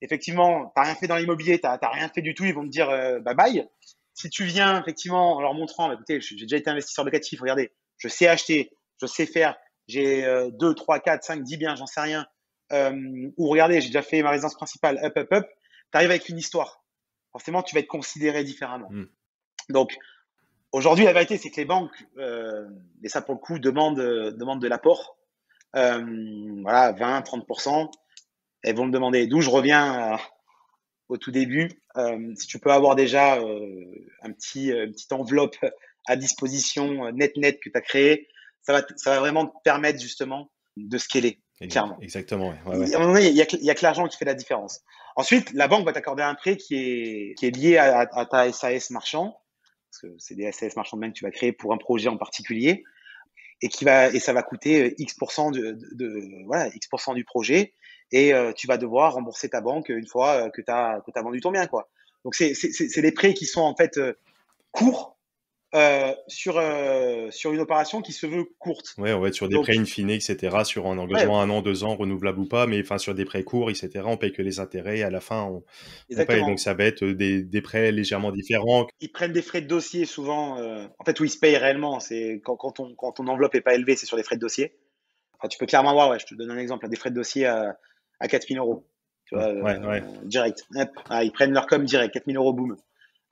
effectivement, tu n'as rien fait dans l'immobilier, tu n'as rien fait du tout, ils vont te dire bye bye. Si tu viens, effectivement, en leur montrant, écoutez, j'ai déjà été investisseur locatif, regardez, je sais acheter, je sais faire, j'ai 2, 3, 4, 5, 10 biens, j'en sais rien. Ou regardez, j'ai déjà fait ma résidence principale, up. Tu arrives avec une histoire. Forcément, tu vas être considéré différemment. Donc, aujourd'hui, la vérité, c'est que les banques, et ça pour le coup, demandent de l'apport. Voilà, 20, 30%. Elles vont me demander. D'où je reviens au tout début. Si tu peux avoir déjà une petite enveloppe à disposition net que tu as créée, ça va vraiment te permettre justement de scaler, clairement. Exactement. À un moment donné, il y a que l'argent qui fait la différence. Ensuite, la banque va t'accorder un prêt qui est lié à ta SAS marchand, parce que c'est des SAS marchands de biens que tu vas créer pour un projet en particulier, et ça va coûter X% X% du projet, et tu vas devoir rembourser ta banque une fois que tu as vendu ton bien, quoi. Donc c'est des prêts qui sont en fait courts sur une opération qui se veut courte. Ouais, on va être sur des prêts in fine, etc., sur un engagement 1 an, 2 ans, renouvelable ou pas, mais enfin sur des prêts courts, etc., on paye que les intérêts et à la fin, on paye. Donc ça va être des prêts légèrement différents. Ils prennent des frais de dossier souvent, en fait, où ils se payent réellement. C'est quand ton enveloppe est pas élevée, c'est sur des frais de dossier. Enfin, tu peux clairement voir, je te donne un exemple, des frais de dossier à 4 000 euros. Tu vois, direct. Hop, ils prennent leur com direct, 4 000 euros, boum.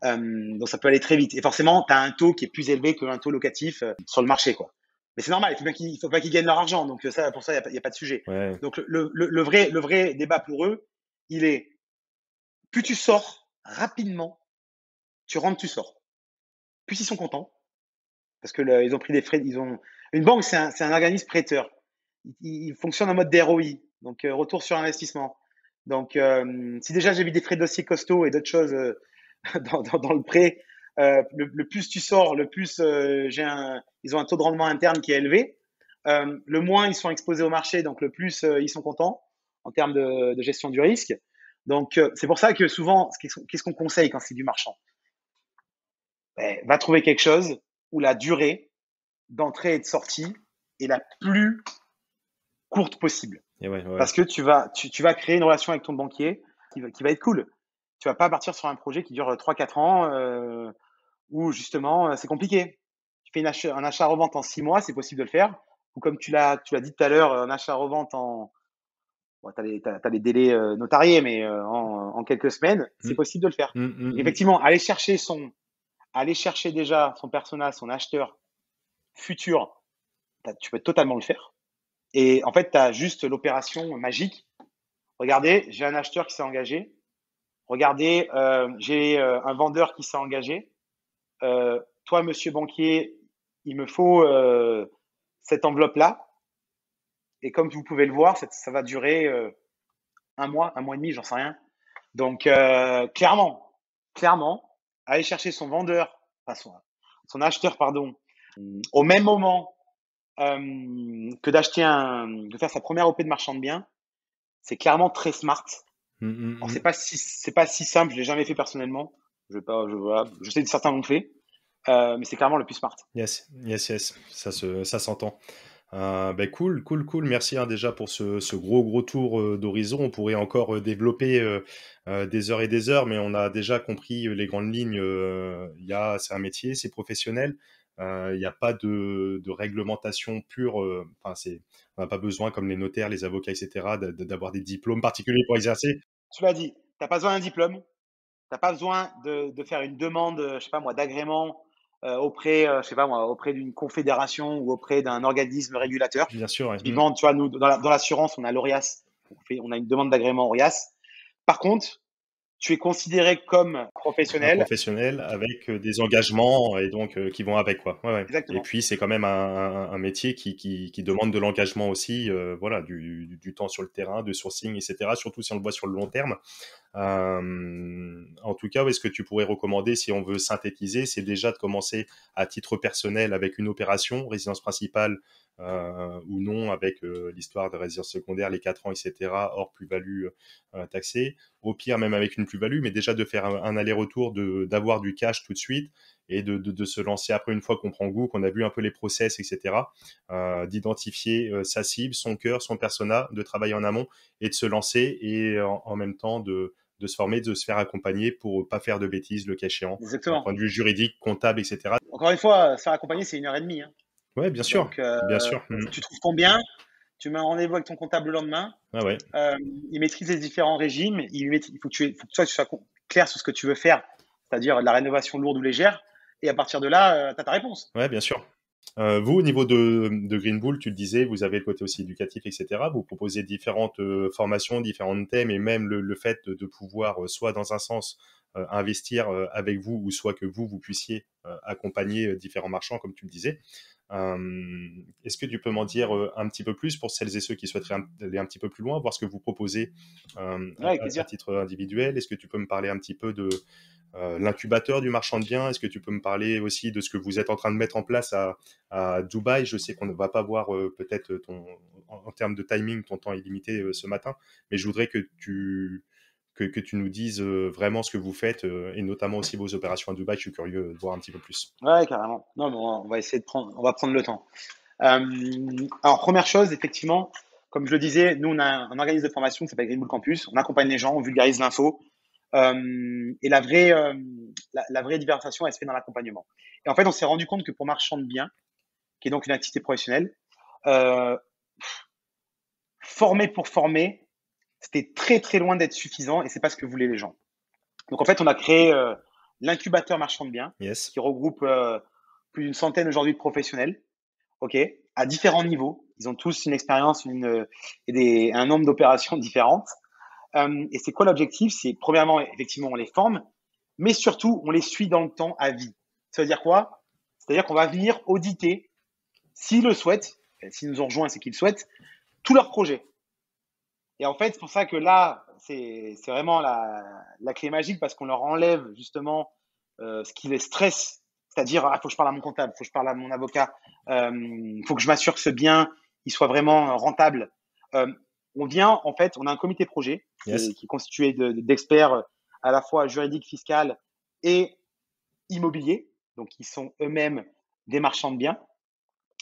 Donc ça peut aller très vite. Et forcément, tu as un taux qui est plus élevé qu'un taux locatif sur le marché, quoi. Mais c'est normal, il faut pas qu'ils gagnent leur argent. Donc pour ça, il y a pas de sujet. Ouais. Donc le vrai débat pour eux, il est plus tu sors rapidement, tu rentres, tu sors. Plus ils sont contents parce que ils ont pris des frais. Une banque, c'est un organisme prêteur. Il fonctionne en mode DROI, donc retour sur investissement. Donc si déjà j'ai vu des frais de dossier costauds et d'autres choses dans le prêt, le plus tu sors, le plus ils ont un taux de rendement interne qui est élevé. Le moins ils sont exposés au marché, donc le plus ils sont contents en termes de gestion du risque. Donc c'est pour ça que souvent, qu'est-ce qu'on conseille quand c'est du marchand? Va trouver quelque chose où la durée d'entrée et de sortie est la plus courte possible. Parce que tu vas créer une relation avec ton banquier qui va être cool. Tu vas pas partir sur un projet qui dure 3-4 ans où justement c'est compliqué. Tu fais un achat-revente en 6 mois, c'est possible de le faire. Ou comme tu l'as dit tout à l'heure, un achat-revente t'as les délais notariés, mais en quelques semaines, c'est possible de le faire. Effectivement, aller chercher déjà son persona, son acheteur futur, tu peux totalement le faire. Et en fait, tu as juste l'opération magique. Regardez, j'ai un acheteur qui s'est engagé. Regardez, j'ai un vendeur qui s'est engagé. Toi, monsieur banquier, il me faut cette enveloppe-là. Et comme vous pouvez le voir, ça va durer 1 mois, 1 mois et demi, j'en sais rien. Donc, clairement, aller chercher son vendeur, enfin son acheteur, pardon, au même moment que de faire sa première OP de marchand de biens, c'est clairement très smart. Alors, c'est pas si simple, je l'ai jamais fait personnellement. Je sais que certains l'ont fait, mais c'est clairement le plus smart. Yes, ça s'entend. Cool, cool, cool. Merci déjà pour ce gros tour d'horizon. On pourrait encore développer des heures et des heures, mais on a déjà compris les grandes lignes. C'est un métier, c'est professionnel. Il n'y a pas de réglementation pure. On n'a pas besoin, comme les notaires, les avocats, etc., d'avoir des diplômes particuliers pour exercer. Tu l'as dit, tu n'as pas besoin d'un diplôme, tu n'as pas besoin de faire une demande, je sais pas moi, d'agrément je sais pas moi, auprès d'une confédération ou auprès d'un organisme régulateur. Bien sûr, ouais. Typiquement, tu vois, nous, dans l'assurance, on a l'ORIAS. On a une demande d'agrément ORIAS. Par contre, tu es considéré comme Un professionnel. professionnel avec des engagements et donc qui vont avec, quoi. Ouais, ouais. Et Exactement. puis c'est quand même un métier qui demande de l'engagement aussi, voilà, du temps sur le terrain, de sourcing, etc. Surtout si on le voit sur le long terme. En tout cas, ouais, ce que tu pourrais recommander, si on veut synthétiser, c'est déjà de commencer à titre personnel avec une opération, résidence principale ou non, avec l'histoire de résidence secondaire, les 4 ans, etc., hors plus-value taxée. Au pire, même avec une plus-value, mais déjà de faire un aller-retour, d'avoir du cash tout de suite et de se lancer après, une fois qu'on prend goût, qu'on a vu un peu les process, etc., d'identifier sa cible, son cœur, son persona, de travailler en amont et de se lancer et en même temps de se former, de se faire accompagner pour pas faire de bêtises le cas échéant, d'un Exactement. point de vue juridique, comptable, etc. Encore une fois, se faire accompagner, c'est 1h30. Hein. Ouais, bien sûr. Donc, Bien sûr. tu trouves ton bien, tu mets un rendez-vous avec ton comptable le lendemain. Ah ouais. Il maîtrise les différents régimes. Il faut que toi, tu sois clair sur ce que tu veux faire, c'est-à-dire de la rénovation lourde ou légère. Et à partir de là, tu as ta réponse. Ouais, bien sûr. Vous, au niveau de Green Bull, tu le disais, vous avez le côté aussi éducatif, etc. Vous proposez différentes formations, différents thèmes, et même le fait de pouvoir, soit dans un sens, investir avec vous, ou soit que vous puissiez accompagner différents marchands, comme tu le disais. Est-ce que tu peux m'en dire un petit peu plus pour celles et ceux qui souhaiteraient aller un petit peu plus loin, voir ce que vous proposez Ouais, à titre individuel? Est-ce que tu peux me parler un petit peu de l'incubateur du marchand de biens? Est-ce que tu peux me parler aussi de ce que vous êtes en train de mettre en place à Dubaï? Je sais qu'on ne va pas voir peut-être en termes de timing, ton temps est limité ce matin, mais je voudrais que tu nous dises vraiment ce que vous faites et notamment aussi vos opérations à Dubaï. Je suis curieux de voir un petit peu plus. Ouais, carrément. Non, mais on va essayer on va prendre le temps. Alors, première chose, effectivement, comme je le disais, nous, on a un organisme de formation qui s'appelle Green Bull Campus. On accompagne les gens, on vulgarise l'info. Et la vraie différenciation, elle se fait dans l'accompagnement. Et en fait, on s'est rendu compte que pour marchand de biens, qui est donc une activité professionnelle, euh, former pour former, c'était très très loin d'être suffisant et c'est pas ce que voulaient les gens. Donc en fait, on a créé l'incubateur marchand de biens Yes. qui regroupe plus d'une centaine aujourd'hui de professionnels, ok, à différents niveaux. Ils ont tous une expérience et un nombre d'opérations différentes. Et c'est quoi l'objectif? C'est premièrement, effectivement, on les forme, mais surtout, on les suit dans le temps à vie. Ça veut dire quoi? C'est-à-dire qu'on va venir auditer, s'ils le souhaitent, s'ils nous ont rejoints, c'est qu'ils le souhaitent, tous leurs projets. Et en fait, c'est pour ça que là, c'est vraiment la clé magique parce qu'on leur enlève justement ce qui les stresse, c'est-à-dire il faut que je parle à mon comptable, il faut que je parle à mon avocat, il faut que je m'assure que ce bien il soit vraiment rentable. On vient en fait, on a un comité projet Yes. qui est constitué d'experts à la fois juridiques, fiscales et immobiliers, donc qui sont eux-mêmes des marchands de biens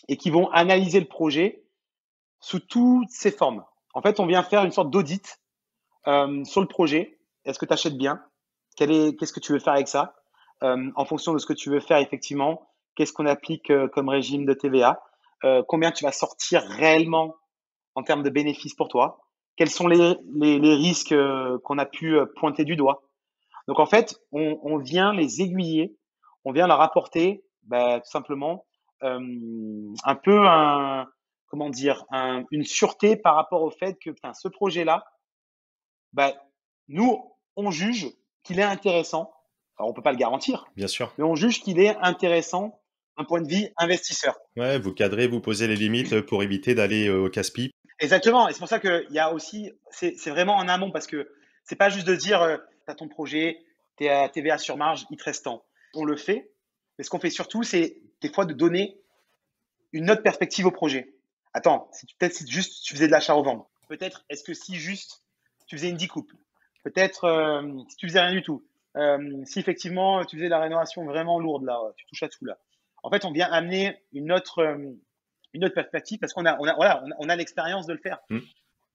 et qui vont analyser le projet sous toutes ses formes. En fait, on vient faire une sorte d'audit sur le projet. Est-ce que tu achètes bien? Qu'est-ce que tu veux faire avec ça? En fonction de ce que tu veux faire, effectivement, qu'est-ce qu'on applique comme régime de TVA? Combien tu vas sortir réellement en termes de bénéfices pour toi? Quels sont les risques qu'on a pu pointer du doigt? Donc, en fait, on vient les aiguiller, on vient leur apporter tout simplement un peu comment dire, une sûreté par rapport au fait que ce projet-là, nous, on juge qu'il est intéressant. Alors, on peut pas le garantir, Bien sûr. mais on juge qu'il est intéressant d'un point de vue investisseur. Ouais, vous cadrez, vous posez les limites pour éviter d'aller au casse-pipe. Exactement. Et c'est pour ça qu'il y a aussi, c'est vraiment en amont parce que c'est pas juste de dire, tu as ton projet, tu es à TVA sur marge, il te reste tant. On le fait, mais ce qu'on fait surtout, c'est des fois de donner une autre perspective au projet. Attends, peut-être si juste tu faisais de l'achat-revente. Peut-être est-ce que si juste tu faisais une découpe. Peut-être si tu faisais rien du tout. Si effectivement tu faisais de la rénovation vraiment lourde là, tu touches à tout là. En fait, on vient amener une autre une autre perspective parce qu'on a l'expérience de le faire.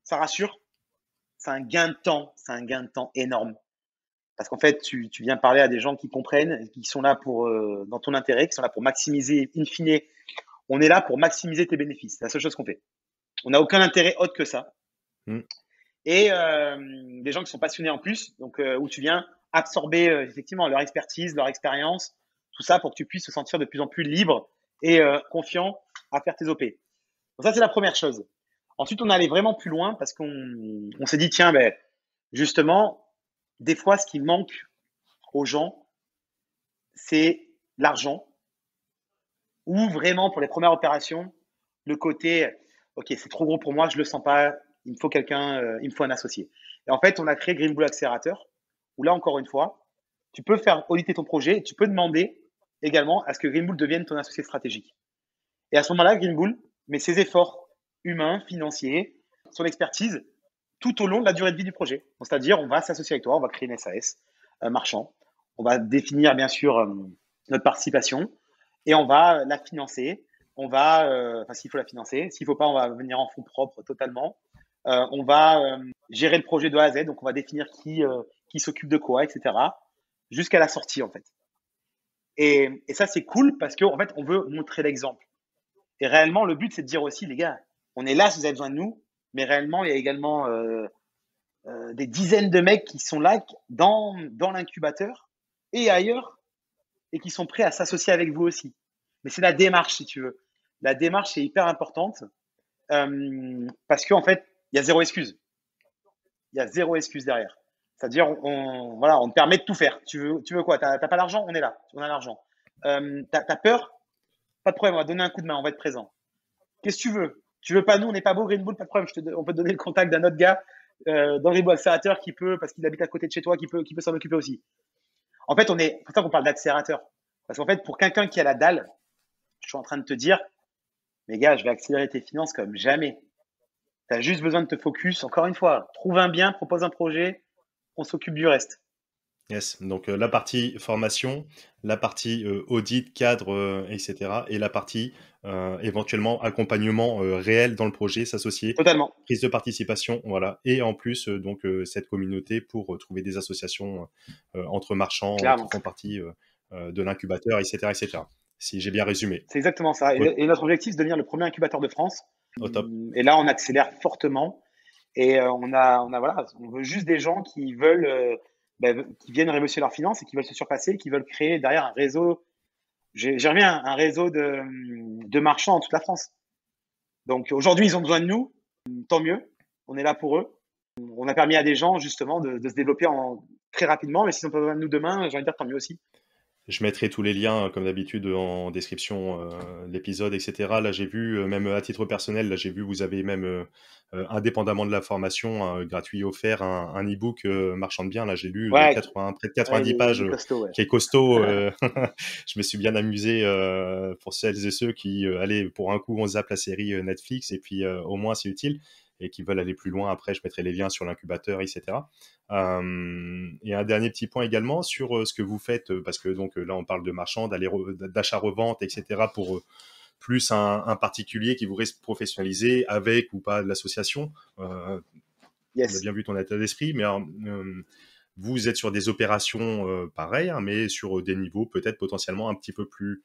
Ça rassure. C'est un gain de temps. C'est un gain de temps énorme. Parce qu'en fait, tu viens parler à des gens qui comprennent, qui sont là dans ton intérêt, qui sont là pour maximiser, in fine, on est là pour maximiser tes bénéfices. C'est la seule chose qu'on fait. On n'a aucun intérêt autre que ça. Et des gens qui sont passionnés en plus, donc où tu viens absorber effectivement leur expertise, leur expérience, tout ça pour que tu puisses te sentir de plus en plus libre et confiant à faire tes OP. Donc ça, c'est la première chose. Ensuite, on est allé vraiment plus loin parce qu'on s'est dit, tiens, justement, des fois, ce qui manque aux gens, c'est l'argent ou vraiment pour les premières opérations, le côté, ok, c'est trop gros pour moi, je le sens pas, il me faut il me faut un associé. Et en fait, on a créé Green Bull Accelerator où là, encore une fois, tu peux faire auditer ton projet et tu peux demander également à ce que Green Bull devienne ton associé stratégique. Et à ce moment-là, Green Bull met ses efforts humains, financiers, son expertise tout au long de la durée de vie du projet. C'est-à-dire, on va s'associer avec toi, on va créer une SAS marchand, on va définir bien sûr notre participation et on va la financer. On va, s'il faut la financer, s'il faut pas, on va venir en fonds propres totalement. On va gérer le projet de A à Z, donc on va définir qui s'occupe de quoi, etc. Jusqu'à la sortie en fait. Et ça c'est cool parce qu'en fait on veut montrer l'exemple. Et réellement le but c'est de dire aussi les gars, on est là si vous avez besoin de nous, mais réellement il y a également des dizaines de mecs qui sont là dans l'incubateur et ailleurs et qui sont prêts à s'associer avec vous aussi. Mais c'est la démarche si tu veux. La démarche est hyper importante parce qu'en fait il y a zéro excuse. Il y a zéro excuse derrière. C'est-à-dire, on te permet de tout faire. Tu veux quoi? T'as pas l'argent? On est là. On a l'argent. T'as peur? Pas de problème. On va te donner un coup de main. On va être présent. Qu'est-ce que tu veux? Tu veux pas nous? On n'est pas beau, Green Bull? Pas de problème. On peut te donner le contact d'un autre gars dans Green Bull Accélérateur qui peut, parce qu'il habite à côté de chez toi, qui peut s'en occuper aussi. En fait, c'est pour ça qu'on parle d'accélérateur. Parce qu'en fait, pour quelqu'un qui a la dalle, je suis en train de te dire, mais gars, je vais accélérer tes finances comme jamais. Tu as juste besoin de te focus. Encore une fois, trouve un bien, propose un projet, on s'occupe du reste. Yes, donc la partie formation, la partie audit, cadre, etc. Et la partie éventuellement accompagnement réel dans le projet, s'associer, Totalement. prise de participation, voilà. Et en plus, donc cette communauté pour trouver des associations entre marchands qui font partie de l'incubateur, etc., etc. Si j'ai bien résumé. C'est exactement ça. Et notre objectif, c'est de devenir le premier incubateur de France. Au top. Et là, on accélère fortement. Et on veut juste des gens qui veulent, qui viennent révolutionner leurs finances et qui veulent se surpasser, qui veulent créer derrière un réseau. J'y reviens, un réseau de marchands en toute la France. Donc aujourd'hui, ils ont besoin de nous. Tant mieux. On est là pour eux. On a permis à des gens justement de se développer très rapidement. Mais s'ils n'ont pas besoin de nous demain, j'ai envie de dire tant mieux aussi. Je mettrai tous les liens, comme d'habitude, en description de l'épisode, etc. Là, j'ai vu, même à titre personnel, là, j'ai vu, vous avez même, indépendamment de la formation, gratuit offert, un e-book marchand de biens. Là, j'ai lu près de 90 pages, qui est costaud. Je me suis bien amusé pour celles et ceux qui, pour un coup, on zappe la série Netflix, et puis au moins, c'est utile. Et qui veulent aller plus loin, après, je mettrai les liens sur l'incubateur, etc. Et un dernier petit point également sur ce que vous faites, parce que donc là, on parle de marchand, d'achat-revente, etc. pour plus un particulier qui voudrait se professionnaliser avec ou pas de l'association. Yes. On a bien vu ton état d'esprit, mais vous êtes sur des opérations pareilles, hein, mais sur des niveaux peut-être potentiellement un petit peu plus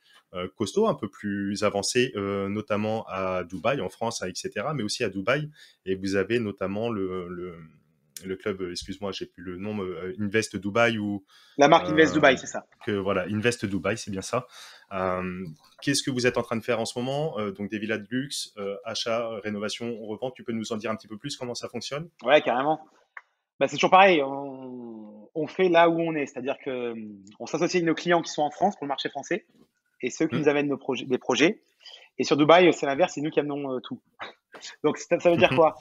costauds, un peu plus avancés, notamment à Dubaï, en France, etc., mais aussi à Dubaï. Et vous avez notamment le club, excuse-moi, j'ai plus le nom, Invest Dubaï ou la marque Invest Dubaï, c'est ça. Voilà, Invest Dubaï, c'est bien ça. Qu'est-ce que vous êtes en train de faire en ce moment? Donc des villas de luxe, achat, rénovation, revente. Tu peux nous en dire un petit peu plus comment ça fonctionne? Ouais, carrément. C'est toujours pareil. On fait là où on est, c'est-à-dire que on s'associe avec nos clients qui sont en France pour le marché français et ceux qui nous amènent des projets. Et sur Dubaï, c'est l'inverse, c'est nous qui amenons tout. Donc ça veut dire quoi?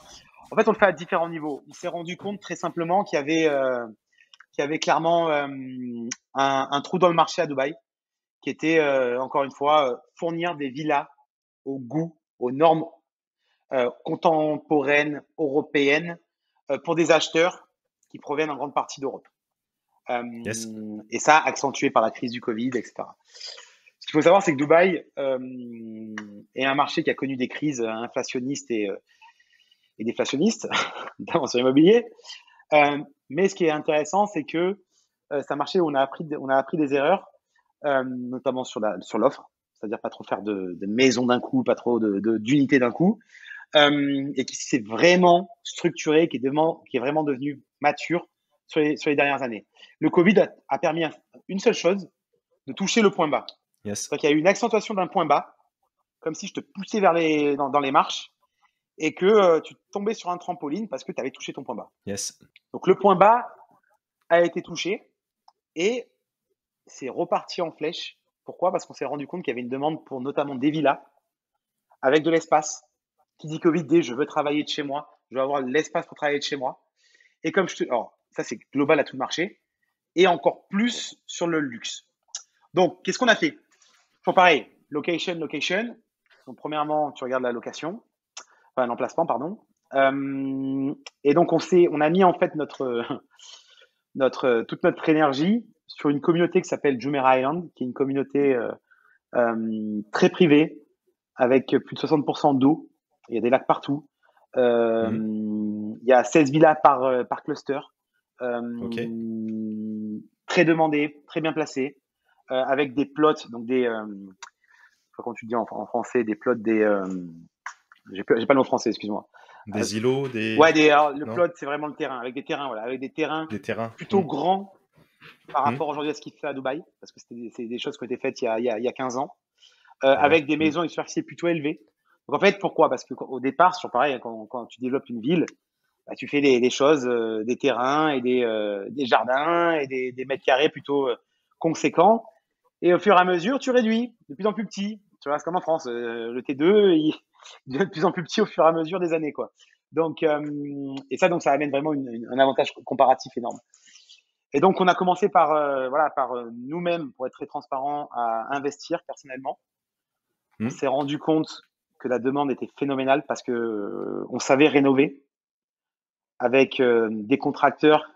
En fait, on le fait à différents niveaux. On s'est rendu compte très simplement qu'il y avait clairement un trou dans le marché à Dubaï, qui était encore une fois fournir des villas au goût, aux normes contemporaines européennes pour des acheteurs qui proviennent en grande partie d'Europe. Yes. Et ça, accentué par la crise du Covid, etc. Ce qu'il faut savoir, c'est que Dubaï est un marché qui a connu des crises inflationnistes et déflationnistes, notamment sur l'immobilier. Mais ce qui est intéressant, c'est que c'est un marché où on a appris des erreurs, notamment sur l'offre, c'est-à-dire pas trop faire de maisons d'un coup, pas trop d'unités d'un coup, et qui s'est vraiment structuré, qui est vraiment devenu mature sur les dernières années. Le Covid a permis une seule chose, de toucher le point bas. Yes. Donc il y a eu une accentuation d'un point bas, comme si je te poussais dans les marches et que tu tombais sur un trampoline parce que tu avais touché ton point bas. Yes. Donc le point bas a été touché et c'est reparti en flèche. Pourquoi? Parce qu'on s'est rendu compte qu'il y avait une demande pour notamment des villas avec de l'espace. Qui dit Covid dit je veux travailler de chez moi, je veux avoir l'espace pour travailler de chez moi. Et comme alors ça c'est global à tout le marché et encore plus sur le luxe. Donc qu'est-ce qu'on a fait? Faut pareil, location. Donc premièrement, tu regardes la location, enfin l'emplacement, pardon. Et donc on a mis en fait toute notre énergie sur une communauté qui s'appelle Jumeirah Island, qui est une communauté très privée avec plus de 60% d'eau. Il y a des lacs partout. Il y a 16 villas par cluster. Okay. Très demandé, très bien placé, avec des plots, donc comment tu dis en français, des plots, j'ai pas le mot français, excuse-moi. Des îlots, des. Ouais, le plot, c'est vraiment le terrain, avec des terrains, voilà, avec des terrains plutôt grands par rapport aujourd'hui à ce qu'il fait à Dubaï, parce que c'est des choses qui ont été faites il y a 15 ans, avec des maisons et une superficie plutôt élevée. Donc en fait, pourquoi? Parce qu'au départ, c'est pareil, quand tu développes une ville, bah, tu fais des choses, des terrains et des jardins et des mètres carrés plutôt conséquents. Et au fur et à mesure, tu réduis de plus en plus petit. Tu vois, c'est comme en France, le T2, il devient de plus en plus petit au fur et à mesure des années, quoi. Donc, et ça, ça amène vraiment un avantage comparatif énorme. Et donc, on a commencé par nous-mêmes, pour être très transparent, à investir personnellement. On s'est rendu compte que la demande était phénoménale parce que on savait rénover avec des contracteurs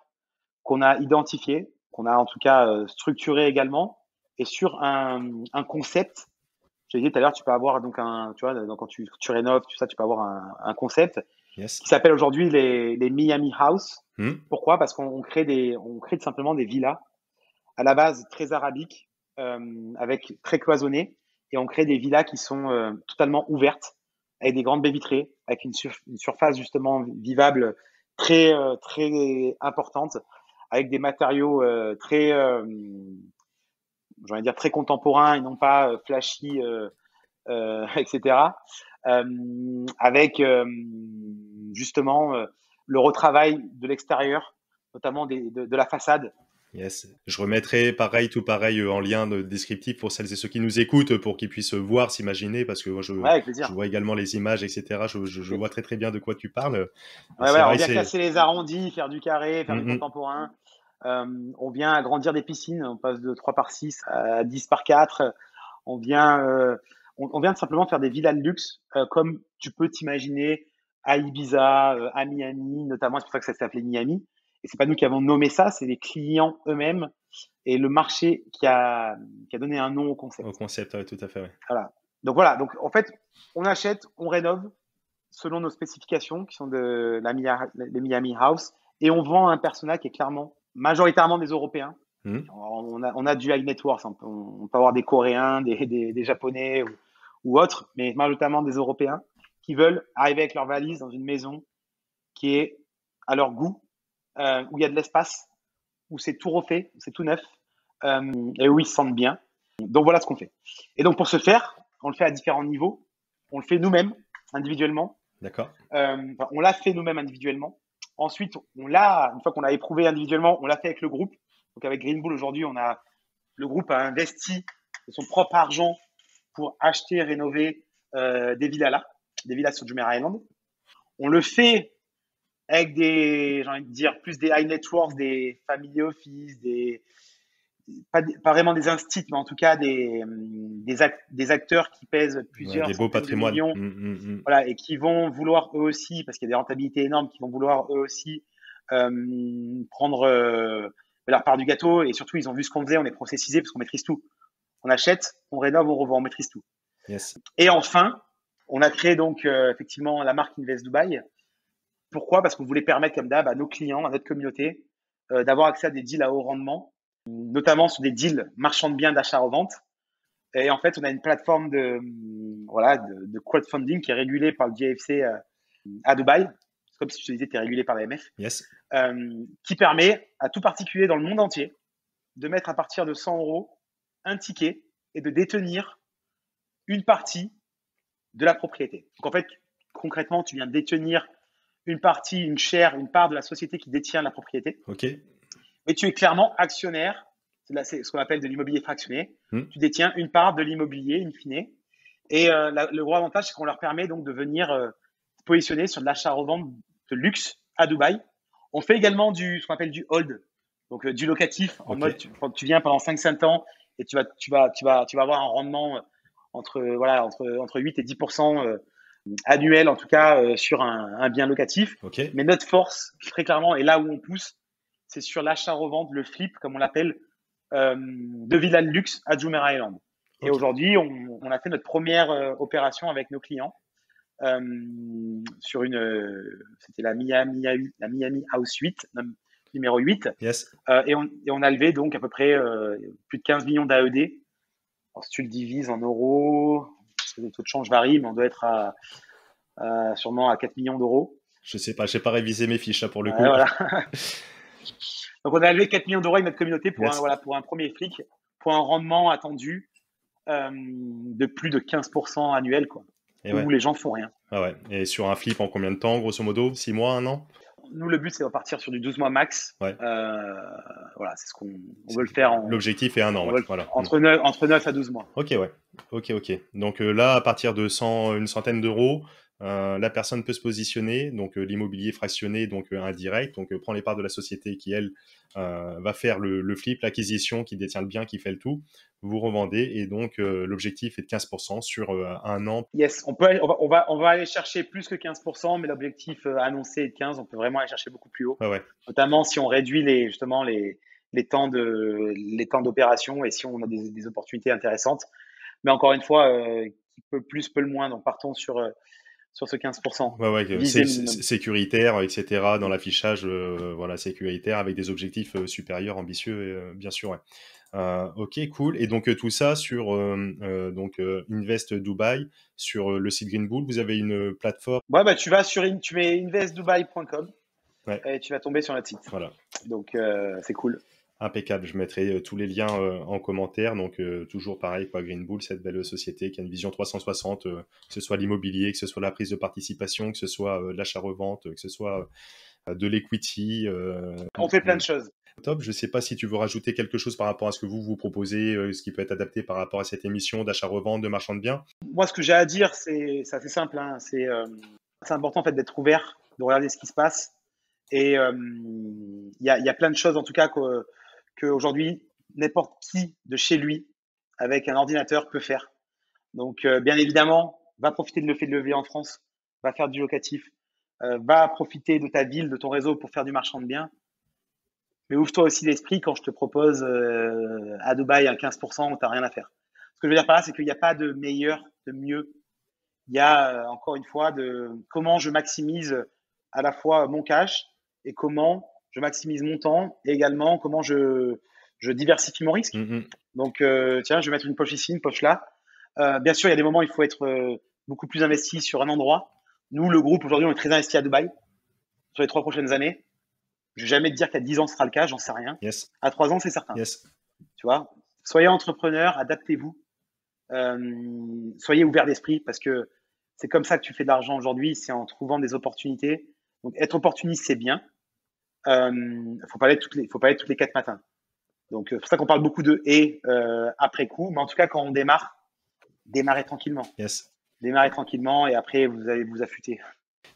qu'on a identifiés, qu'on a en tout cas structurés également, et sur un concept. Je l'ai dit tout à l'heure, tu peux avoir donc tu vois, quand tu rénoves, tout ça, tu peux avoir un concept qui s'appelle aujourd'hui les Miami House. Pourquoi? Parce qu'on crée tout simplement des villas à la base très arabiques, avec très cloisonnées, et on crée des villas qui sont totalement ouvertes, avec des grandes baies vitrées, avec une surface justement vivable très très importante, avec des matériaux très j'ai envie de dire très contemporains et non pas flashy, etc. Avec justement le retravail de l'extérieur, notamment de la façade. Yes. Je remettrai tout pareil en lien descriptif pour celles et ceux qui nous écoutent pour qu'ils puissent voir, s'imaginer, parce que moi je vois également les images, etc. Je vois très très bien de quoi tu parles. On vient casser les arrondis, faire du carré, faire du contemporain. On vient agrandir des piscines, on passe de 3 par 6 à 10 par 4. On vient tout simplement faire des villas de luxe, comme tu peux t'imaginer à Ibiza, à Miami, notamment, c'est pour ça que ça s'appelait Miami. Et c'est pas nous qui avons nommé ça, c'est les clients eux-mêmes et le marché qui a donné un nom au concept. Au concept, oui, tout à fait. Ouais. Voilà. Donc en fait, on achète, on rénove selon nos spécifications qui sont de les Miami House, et on vend un persona qui est clairement majoritairement des Européens. On a du high net worth, on peut avoir des Coréens, des Japonais ou autres, mais majoritairement des Européens qui veulent arriver avec leur valise dans une maison qui est à leur goût, où il y a de l'espace, où c'est tout refait, où c'est tout neuf, et où ils se sentent bien. Donc voilà ce qu'on fait. Et donc pour ce faire, on le fait à différents niveaux. On le fait nous-mêmes, individuellement. D'accord. On l'a fait nous-mêmes individuellement. Ensuite, une fois qu'on l'a éprouvé individuellement, on l'a fait avec le groupe. Donc avec Green Bull, aujourd'hui, le groupe a investi de son propre argent pour acheter et rénover des villas sur Jumeirah Island. On le fait avec j'ai envie de dire, plus des high net worth, des family office, pas vraiment des instituts, mais en tout cas des acteurs qui pèsent plusieurs des beaux patrimoines. Millions, voilà, et qui vont vouloir eux aussi, parce qu'il y a des rentabilités énormes, qui vont vouloir eux aussi prendre leur part du gâteau. Et surtout, ils ont vu ce qu'on faisait, on est processisé parce qu'on maîtrise tout. On achète, on rénove, on revend, on maîtrise tout. Yes. Et enfin, on a créé donc effectivement la marque Invest Dubaï. Pourquoi? Parce qu'on voulait permettre, comme d'hab, à nos clients, à notre communauté, d'avoir accès à des deals à haut rendement, notamment sur des deals marchands de biens d'achat-revente. Et en fait, on a une plateforme de crowdfunding qui est régulée par le GFC à Dubaï. C'est comme si je te disais, tu es régulé par l'AMF. Yes. Qui permet à tout particulier dans le monde entier de mettre à partir de 100 euros un ticket et de détenir une partie de la propriété. Donc en fait, concrètement, tu viens détenir une partie, une part de la société qui détient la propriété. Ok. Et tu es clairement actionnaire. C'est ce qu'on appelle de l'immobilier fractionné. Tu détiens une part de l'immobilier, in fine. Et le gros avantage, c'est qu'on leur permet donc de venir se positionner sur de l'achat-revente de luxe à Dubaï. On fait également ce qu'on appelle du hold, donc du locatif, en mode quand tu viens pendant 5-7 ans et tu vas avoir un rendement entre 8 et 10% annuel, en tout cas sur un bien locatif. Okay. Mais notre force, très clairement, et là où on pousse, c'est sur l'achat-revente, le flip, comme on l'appelle, de villas de luxe à Jumeirah Island. Okay. Et aujourd'hui, on a fait notre première opération avec nos clients sur c'était la Miami House 8, numéro 8. Yes. Et on a levé donc à peu près plus de 15 millions d'AED. Alors, si tu le divises en euros, parce que les taux de change varient, mais on doit être sûrement à 4 millions d'euros. Je sais pas, j'ai pas révisé mes fiches là pour le coup. Voilà. Donc on a levé 4 millions d'euros avec notre communauté pour, pour un premier flic, pour un rendement attendu de plus de 15% annuel, quoi. Et où les gens font rien. Ah ouais. Et sur un flip en combien de temps, grosso modo? 6 mois, 1 an? Nous, le but, c'est de partir sur du 12 mois max. Ouais. Voilà, c'est ce qu'on veut le faire. L'objectif est 1 an. Voilà. Entre 9 à 12 mois. Ok, ouais. Ok. Donc là, à partir de une centaine d'euros, la personne peut se positionner, donc l'immobilier fractionné, donc indirect, donc prend les parts de la société qui, elle, va faire le flip, l'acquisition, qui détient le bien, qui fait le tout. Vous revendez et donc l'objectif est de 15% sur 1 an. Yes, on va aller chercher plus que 15%, mais l'objectif annoncé est de 15%. On peut vraiment aller chercher beaucoup plus haut, notamment si on réduit les temps d'opération et si on a des opportunités intéressantes. Mais encore une fois, qui peut plus, peut le moins. Donc partons sur ce 15%. C'est sécuritaire, etc. dans l'affichage, sécuritaire avec des objectifs supérieurs, ambitieux, bien sûr. Ok, cool. Et donc tout ça sur Invest Dubaï, sur le site Green Bull, vous avez une plateforme. Ouais, tu mets investdubai.com et tu vas tomber sur notre site. Voilà. Donc c'est cool. Impeccable, je mettrai tous les liens en commentaire. Donc toujours pareil, Green Bull, cette belle société qui a une vision 360, que ce soit l'immobilier, que ce soit la prise de participation, que ce soit l'achat-revente, que ce soit de l'equity. On fait plein de choses. Top. Je ne sais pas si tu veux rajouter quelque chose par rapport à ce que vous proposez, ce qui peut être adapté par rapport à cette émission d'achat-revente, de marchand de biens. Moi, ce que j'ai à dire, c'est assez simple. C'est important en fait d'être ouvert, de regarder ce qui se passe. Et il y a plein de choses, en tout cas, qu'aujourd'hui, n'importe qui de chez lui, avec un ordinateur, peut faire. Donc, bien évidemment, va profiter de le fait de lever en France, va faire du locatif, va profiter de ta ville, de ton réseau pour faire du marchand de biens. Mais ouvre-toi aussi l'esprit quand je te propose à Dubaï un 15% où tu n'as rien à faire. Ce que je veux dire par là, c'est qu'il n'y a pas de meilleur, de mieux. Il y a, encore une fois, de comment je maximise à la fois mon cash et comment je maximise mon temps et également comment je diversifie mon risque. Donc, tiens, je vais mettre une poche ici, une poche là. Bien sûr, il y a des moments où il faut être beaucoup plus investi sur un endroit. Nous, le groupe, aujourd'hui, on est très investi à Dubaï sur les 3 prochaines années. Je vais jamais te dire qu'à 10 ans, ce sera le cas, j'en sais rien. Yes. À 3 ans, c'est certain. Yes. Tu vois, soyez entrepreneur, adaptez-vous. Soyez ouvert d'esprit parce que c'est comme ça que tu fais de l'argent aujourd'hui, c'est en trouvant des opportunités. Donc, être opportuniste, c'est bien. Faut pas être toutes les 4 matins. Donc, c'est pour ça qu'on parle beaucoup de après coup. Mais en tout cas, quand on démarrez tranquillement. Yes. Démarrez tranquillement et après, vous allez vous affûter.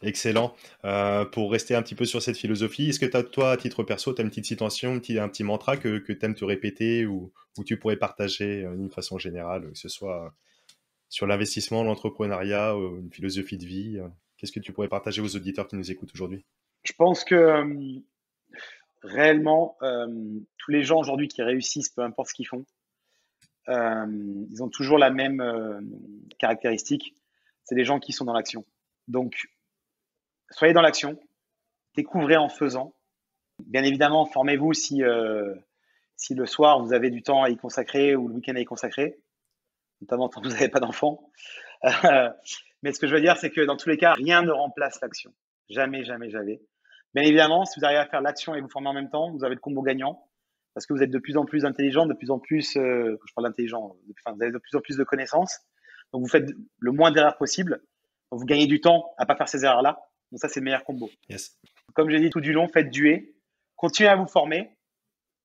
Excellent. Pour rester un petit peu sur cette philosophie, est-ce que toi, à titre perso, tu as une petite citation, un petit mantra que tu aimes te répéter ou tu pourrais partager d'une façon générale, que ce soit sur l'investissement, l'entrepreneuriat, une philosophie de vie? Qu'est-ce que tu pourrais partager aux auditeurs qui nous écoutent aujourd'hui? Je pense que réellement, tous les gens aujourd'hui qui réussissent, peu importe ce qu'ils font, ils ont toujours la même caractéristique. C'est des gens qui sont dans l'action. Donc, soyez dans l'action, découvrez en faisant. Bien évidemment, formez-vous si le soir vous avez du temps à y consacrer ou le week-end à y consacrer, notamment quand vous n'avez pas d'enfants. Mais ce que je veux dire, c'est que dans tous les cas, rien ne remplace l'action. Jamais, jamais, jamais. Bien évidemment, si vous arrivez à faire l'action et vous former en même temps, vous avez le combo gagnant parce que vous êtes de plus en plus intelligent, de plus en plus, quand je parle d'intelligent, enfin, vous avez de plus en plus de connaissances. Donc, vous faites le moins d'erreurs possible. Donc, vous gagnez du temps à pas faire ces erreurs-là. Donc, ça, c'est le meilleur combo. Yes. Comme j'ai dit tout du long, faites du et. Continuez à vous former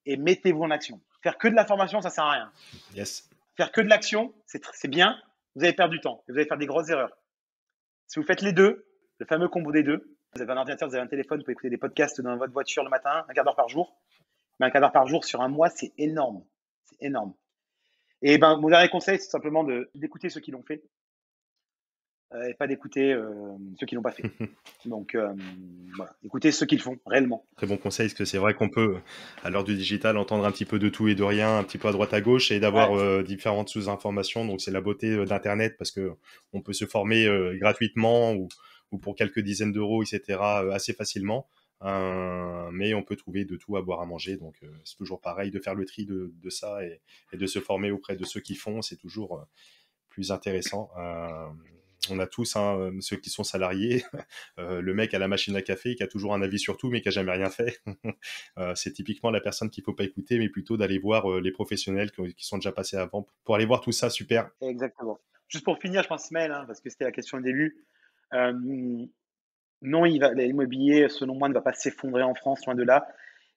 et mettez-vous en action. Faire que de la formation, ça sert à rien. Yes. Faire que de l'action, c'est bien. Vous allez perdre du temps et vous allez faire des grosses erreurs. Si vous faites les deux, le fameux combo des deux, vous avez un ordinateur, vous avez un téléphone, vous pouvez écouter des podcasts dans votre voiture le matin, un quart d'heure par jour. Mais un quart d'heure par jour sur un mois, c'est énorme. C'est énorme. Et ben, mon dernier conseil, c'est simplement d'écouter ceux qui l'ont fait et pas d'écouter ceux qui l'ont pas fait. Donc, voilà, écoutez ceux qui le font réellement. Très bon conseil, parce que c'est vrai qu'on peut, à l'heure du digital, entendre un petit peu de tout et de rien, un petit peu à droite à gauche, et d'avoir différentes sous-informations. Donc, c'est la beauté d'Internet, parce que on peut se former gratuitement ou pour quelques dizaines d'euros, etc., assez facilement. Mais on peut trouver de tout à boire à manger. Donc, c'est toujours pareil de faire le tri de ça et de se former auprès de ceux qui font. C'est toujours plus intéressant. On a tous ceux qui sont salariés, le mec à la machine à café qui a toujours un avis sur tout mais qui a jamais rien fait. C'est typiquement la personne qu'il faut pas écouter, mais plutôt d'aller voir les professionnels qui sont déjà passés avant pour aller voir tout ça. Super. Exactement. Juste pour finir, je pense, Ismaël, parce que c'était la question au début. Non, l'immobilier, selon moi, ne va pas s'effondrer en France, loin de là.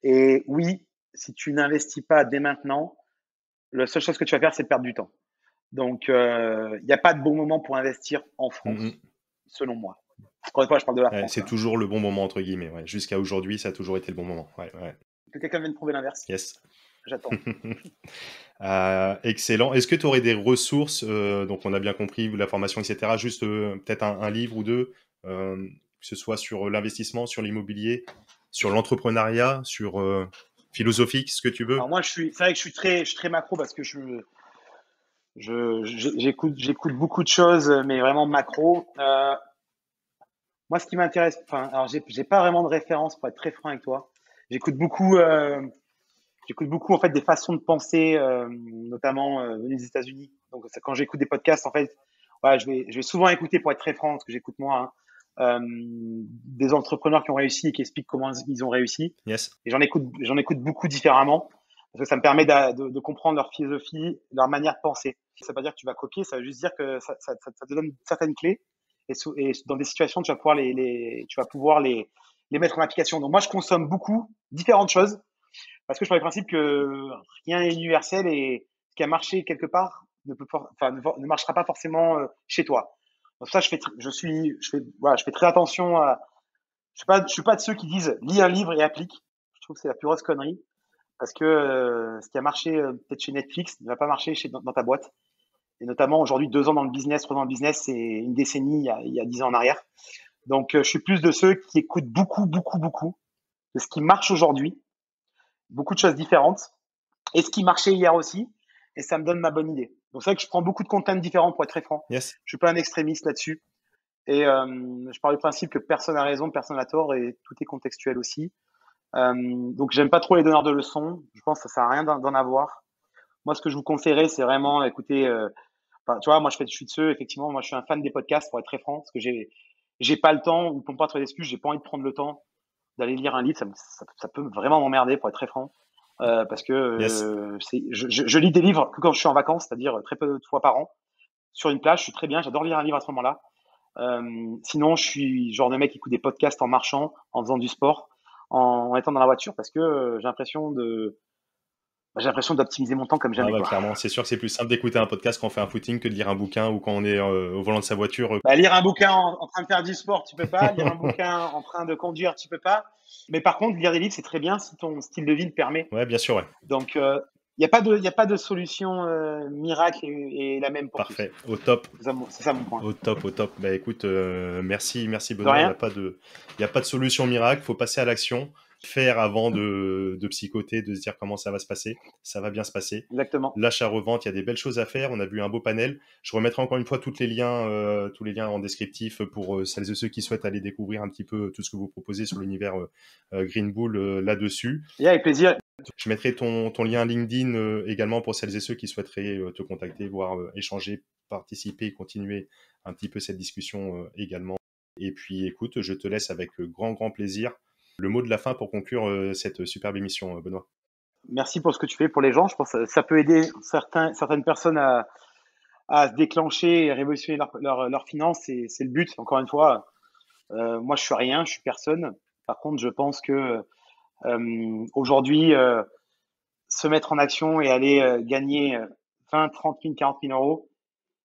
Et oui, si tu n'investis pas dès maintenant, la seule chose que tu vas faire, c'est perdre du temps. Donc, il n'y a pas de bon moment pour investir en France, selon moi. Encore une fois, je parle de la France. C'est toujours le bon moment, entre guillemets. Ouais. Jusqu'à aujourd'hui, ça a toujours été le bon moment. Ouais. Que quelqu'un vienne prouver l'inverse. Yes. J'attends. Excellent. Est-ce que tu aurais des ressources, donc on a bien compris, la formation, etc., juste peut-être un livre ou deux, que ce soit sur l'investissement, sur l'immobilier, sur l'entrepreneuriat, sur philosophique, ce que tu veux? Alors moi, c'est vrai que je suis très macro parce que j'écoute beaucoup de choses, mais vraiment macro. Moi, ce qui m'intéresse, alors j'ai pas vraiment de référence pour être très franc avec toi. J'écoute beaucoup en fait des façons de penser, notamment venues des États-Unis. Donc quand j'écoute des podcasts, en fait, ouais, je vais souvent écouter, pour être très franc, ce que j'écoute moi, des entrepreneurs qui ont réussi et qui expliquent comment ils ont réussi. Yes. Et j'en écoute beaucoup différemment parce que ça me permet de comprendre leur philosophie, leur manière de penser. Ça veut pas dire que tu vas copier, ça veut juste dire que ça te donne certaines clés et dans des situations, tu vas pouvoir les mettre en application. Donc moi, je consomme beaucoup différentes choses parce que je pars du principe que rien n'est universel et ce qui a marché quelque part ne marchera pas forcément chez toi. Donc ça, je fais très attention à. Je suis pas de ceux qui disent lis un livre et applique. Je trouve que c'est la plus grosse connerie parce que ce qui a marché peut-être chez Netflix ne va pas marcher dans ta boîte. Et notamment aujourd'hui, 2 ans dans le business, 3 ans dans le business, c'est une décennie il y a 10 ans en arrière. Donc je suis plus de ceux qui écoutent beaucoup de ce qui marche aujourd'hui, beaucoup de choses différentes et ce qui marchait hier aussi. Et ça me donne ma bonne idée. Donc c'est vrai que je prends beaucoup de contenu différents pour être très franc. Yes. Je suis pas un extrémiste là-dessus. Et je pars du principe que personne n'a raison, personne n'a tort et tout est contextuel aussi. Donc j'aime pas trop les donneurs de leçons. Je pense que ça sert à rien d'en avoir. Moi, ce que je vous conseillerais, c'est vraiment écouter. Tu vois, moi, je suis de ceux. Effectivement, moi, je suis un fan des podcasts pour être très franc, parce que j'ai pas le temps ou pour pas trouver d'excuses, j'ai pas envie de prendre le temps d'aller lire un livre. Ça peut vraiment m'emmerder pour être très franc, parce que Yes. je lis des livres que quand je suis en vacances, c'est-à-dire très peu de fois par an, sur une plage. Je suis très bien. J'adore lire un livre à ce moment-là. Sinon, je suis le genre de mec qui écoute des podcasts en marchant, en faisant du sport, en étant dans la voiture, parce que j'ai l'impression d'optimiser mon temps comme jamais. Quoi. Clairement, c'est sûr que c'est plus simple d'écouter un podcast quand on fait un footing que de lire un bouquin ou quand on est au volant de sa voiture. Lire un bouquin en train de faire du sport, tu peux pas. Lire un bouquin en train de conduire, tu peux pas. Mais par contre, lire des livres, c'est très bien si ton style de vie le permet. Ouais, bien sûr, ouais. Donc, il n'y a pas de solution miracle et la même pour Parfait, tous. au top. C'est ça mon point. Au top. Bah écoute, merci Benoît. Il n'y a pas de solution miracle, faut passer à l'action. faire avant de psychoter, de se dire comment ça va se passer. Ça va bien se passer. Exactement. L'achat-revente, il y a des belles choses à faire. On a vu un beau panel. Je remettrai encore une fois tous les liens en descriptif pour celles et ceux qui souhaitent aller découvrir un petit peu tout ce que vous proposez sur l'univers Green Bull là-dessus. Et avec plaisir. Je mettrai ton lien LinkedIn également pour celles et ceux qui souhaiteraient te contacter, voire échanger, participer, continuer un petit peu cette discussion également. Et puis écoute, je te laisse avec grand plaisir le mot de la fin pour conclure cette superbe émission, Benoît. Merci pour ce que tu fais pour les gens. Je pense que ça peut aider certaines personnes à se déclencher et révolutionner leurs finances. C'est le but. Encore une fois, moi, je suis rien, je suis personne. Par contre, je pense que aujourd'hui, se mettre en action et aller gagner 20, 30 000, 40 000 euros,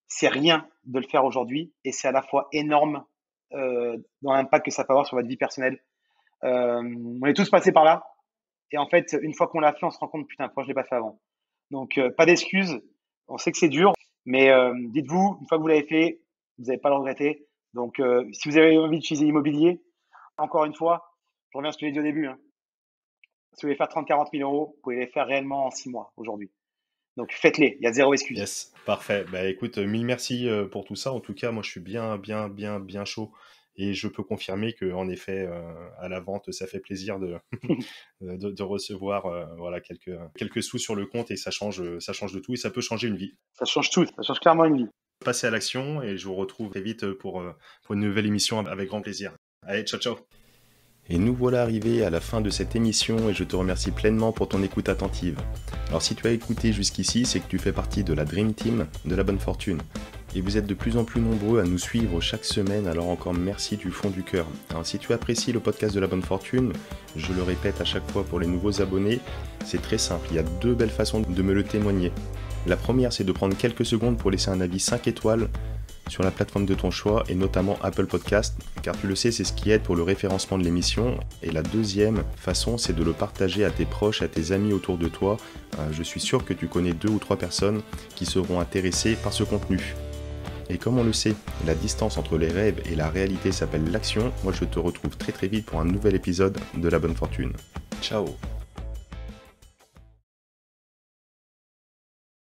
c'est rien de le faire aujourd'hui et c'est à la fois énorme dans l'impact que ça peut avoir sur votre vie personnelle. On est tous passés par là et en fait, une fois qu'on l'a fait, on se rend compte, putain, pourquoi je l'ai pas fait avant. Donc, pas d'excuses. On sait que c'est dur, mais dites-vous, une fois que vous l'avez fait, vous n'allez pas le regretter. Donc, si vous avez envie d'utiliser l'immobilier, encore une fois, je reviens à ce que j'ai dit au début. Si vous voulez faire 30-40 000 euros, vous pouvez les faire réellement en 6 mois aujourd'hui. Donc, faites-les. Il y a zéro excuse. Yes, parfait. Bah, écoute, mille merci pour tout ça. En tout cas, moi, je suis bien chaud. Et je peux confirmer que, en effet, à la vente, ça fait plaisir de recevoir quelques sous sur le compte et ça change de tout et ça peut changer une vie. Ça change tout. Ça change clairement une vie. Passez à l'action et je vous retrouve très vite pour une nouvelle émission avec grand plaisir. Allez, ciao. Et nous voilà arrivés à la fin de cette émission et je te remercie pleinement pour ton écoute attentive. Alors si tu as écouté jusqu'ici, c'est que tu fais partie de la Dream Team de la bonne fortune. Et vous êtes de plus en plus nombreux à nous suivre chaque semaine, alors encore merci du fond du cœur. Alors si tu apprécies le podcast de la bonne fortune, je le répète à chaque fois pour les nouveaux abonnés, c'est très simple, il y a 2 belles façons de me le témoigner. La première, c'est de prendre quelques secondes pour laisser un avis 5 étoiles sur la plateforme de ton choix et notamment Apple Podcast, car tu le sais, c'est ce qui aide pour le référencement de l'émission. Et la deuxième façon, c'est de le partager à tes proches, à tes amis autour de toi. Je suis sûr que tu connais 2 ou 3 personnes qui seront intéressées par ce contenu. Et comme on le sait, la distance entre les rêves et la réalité s'appelle l'action. Moi, je te retrouve très vite pour un nouvel épisode de La Bonne Fortune. Ciao.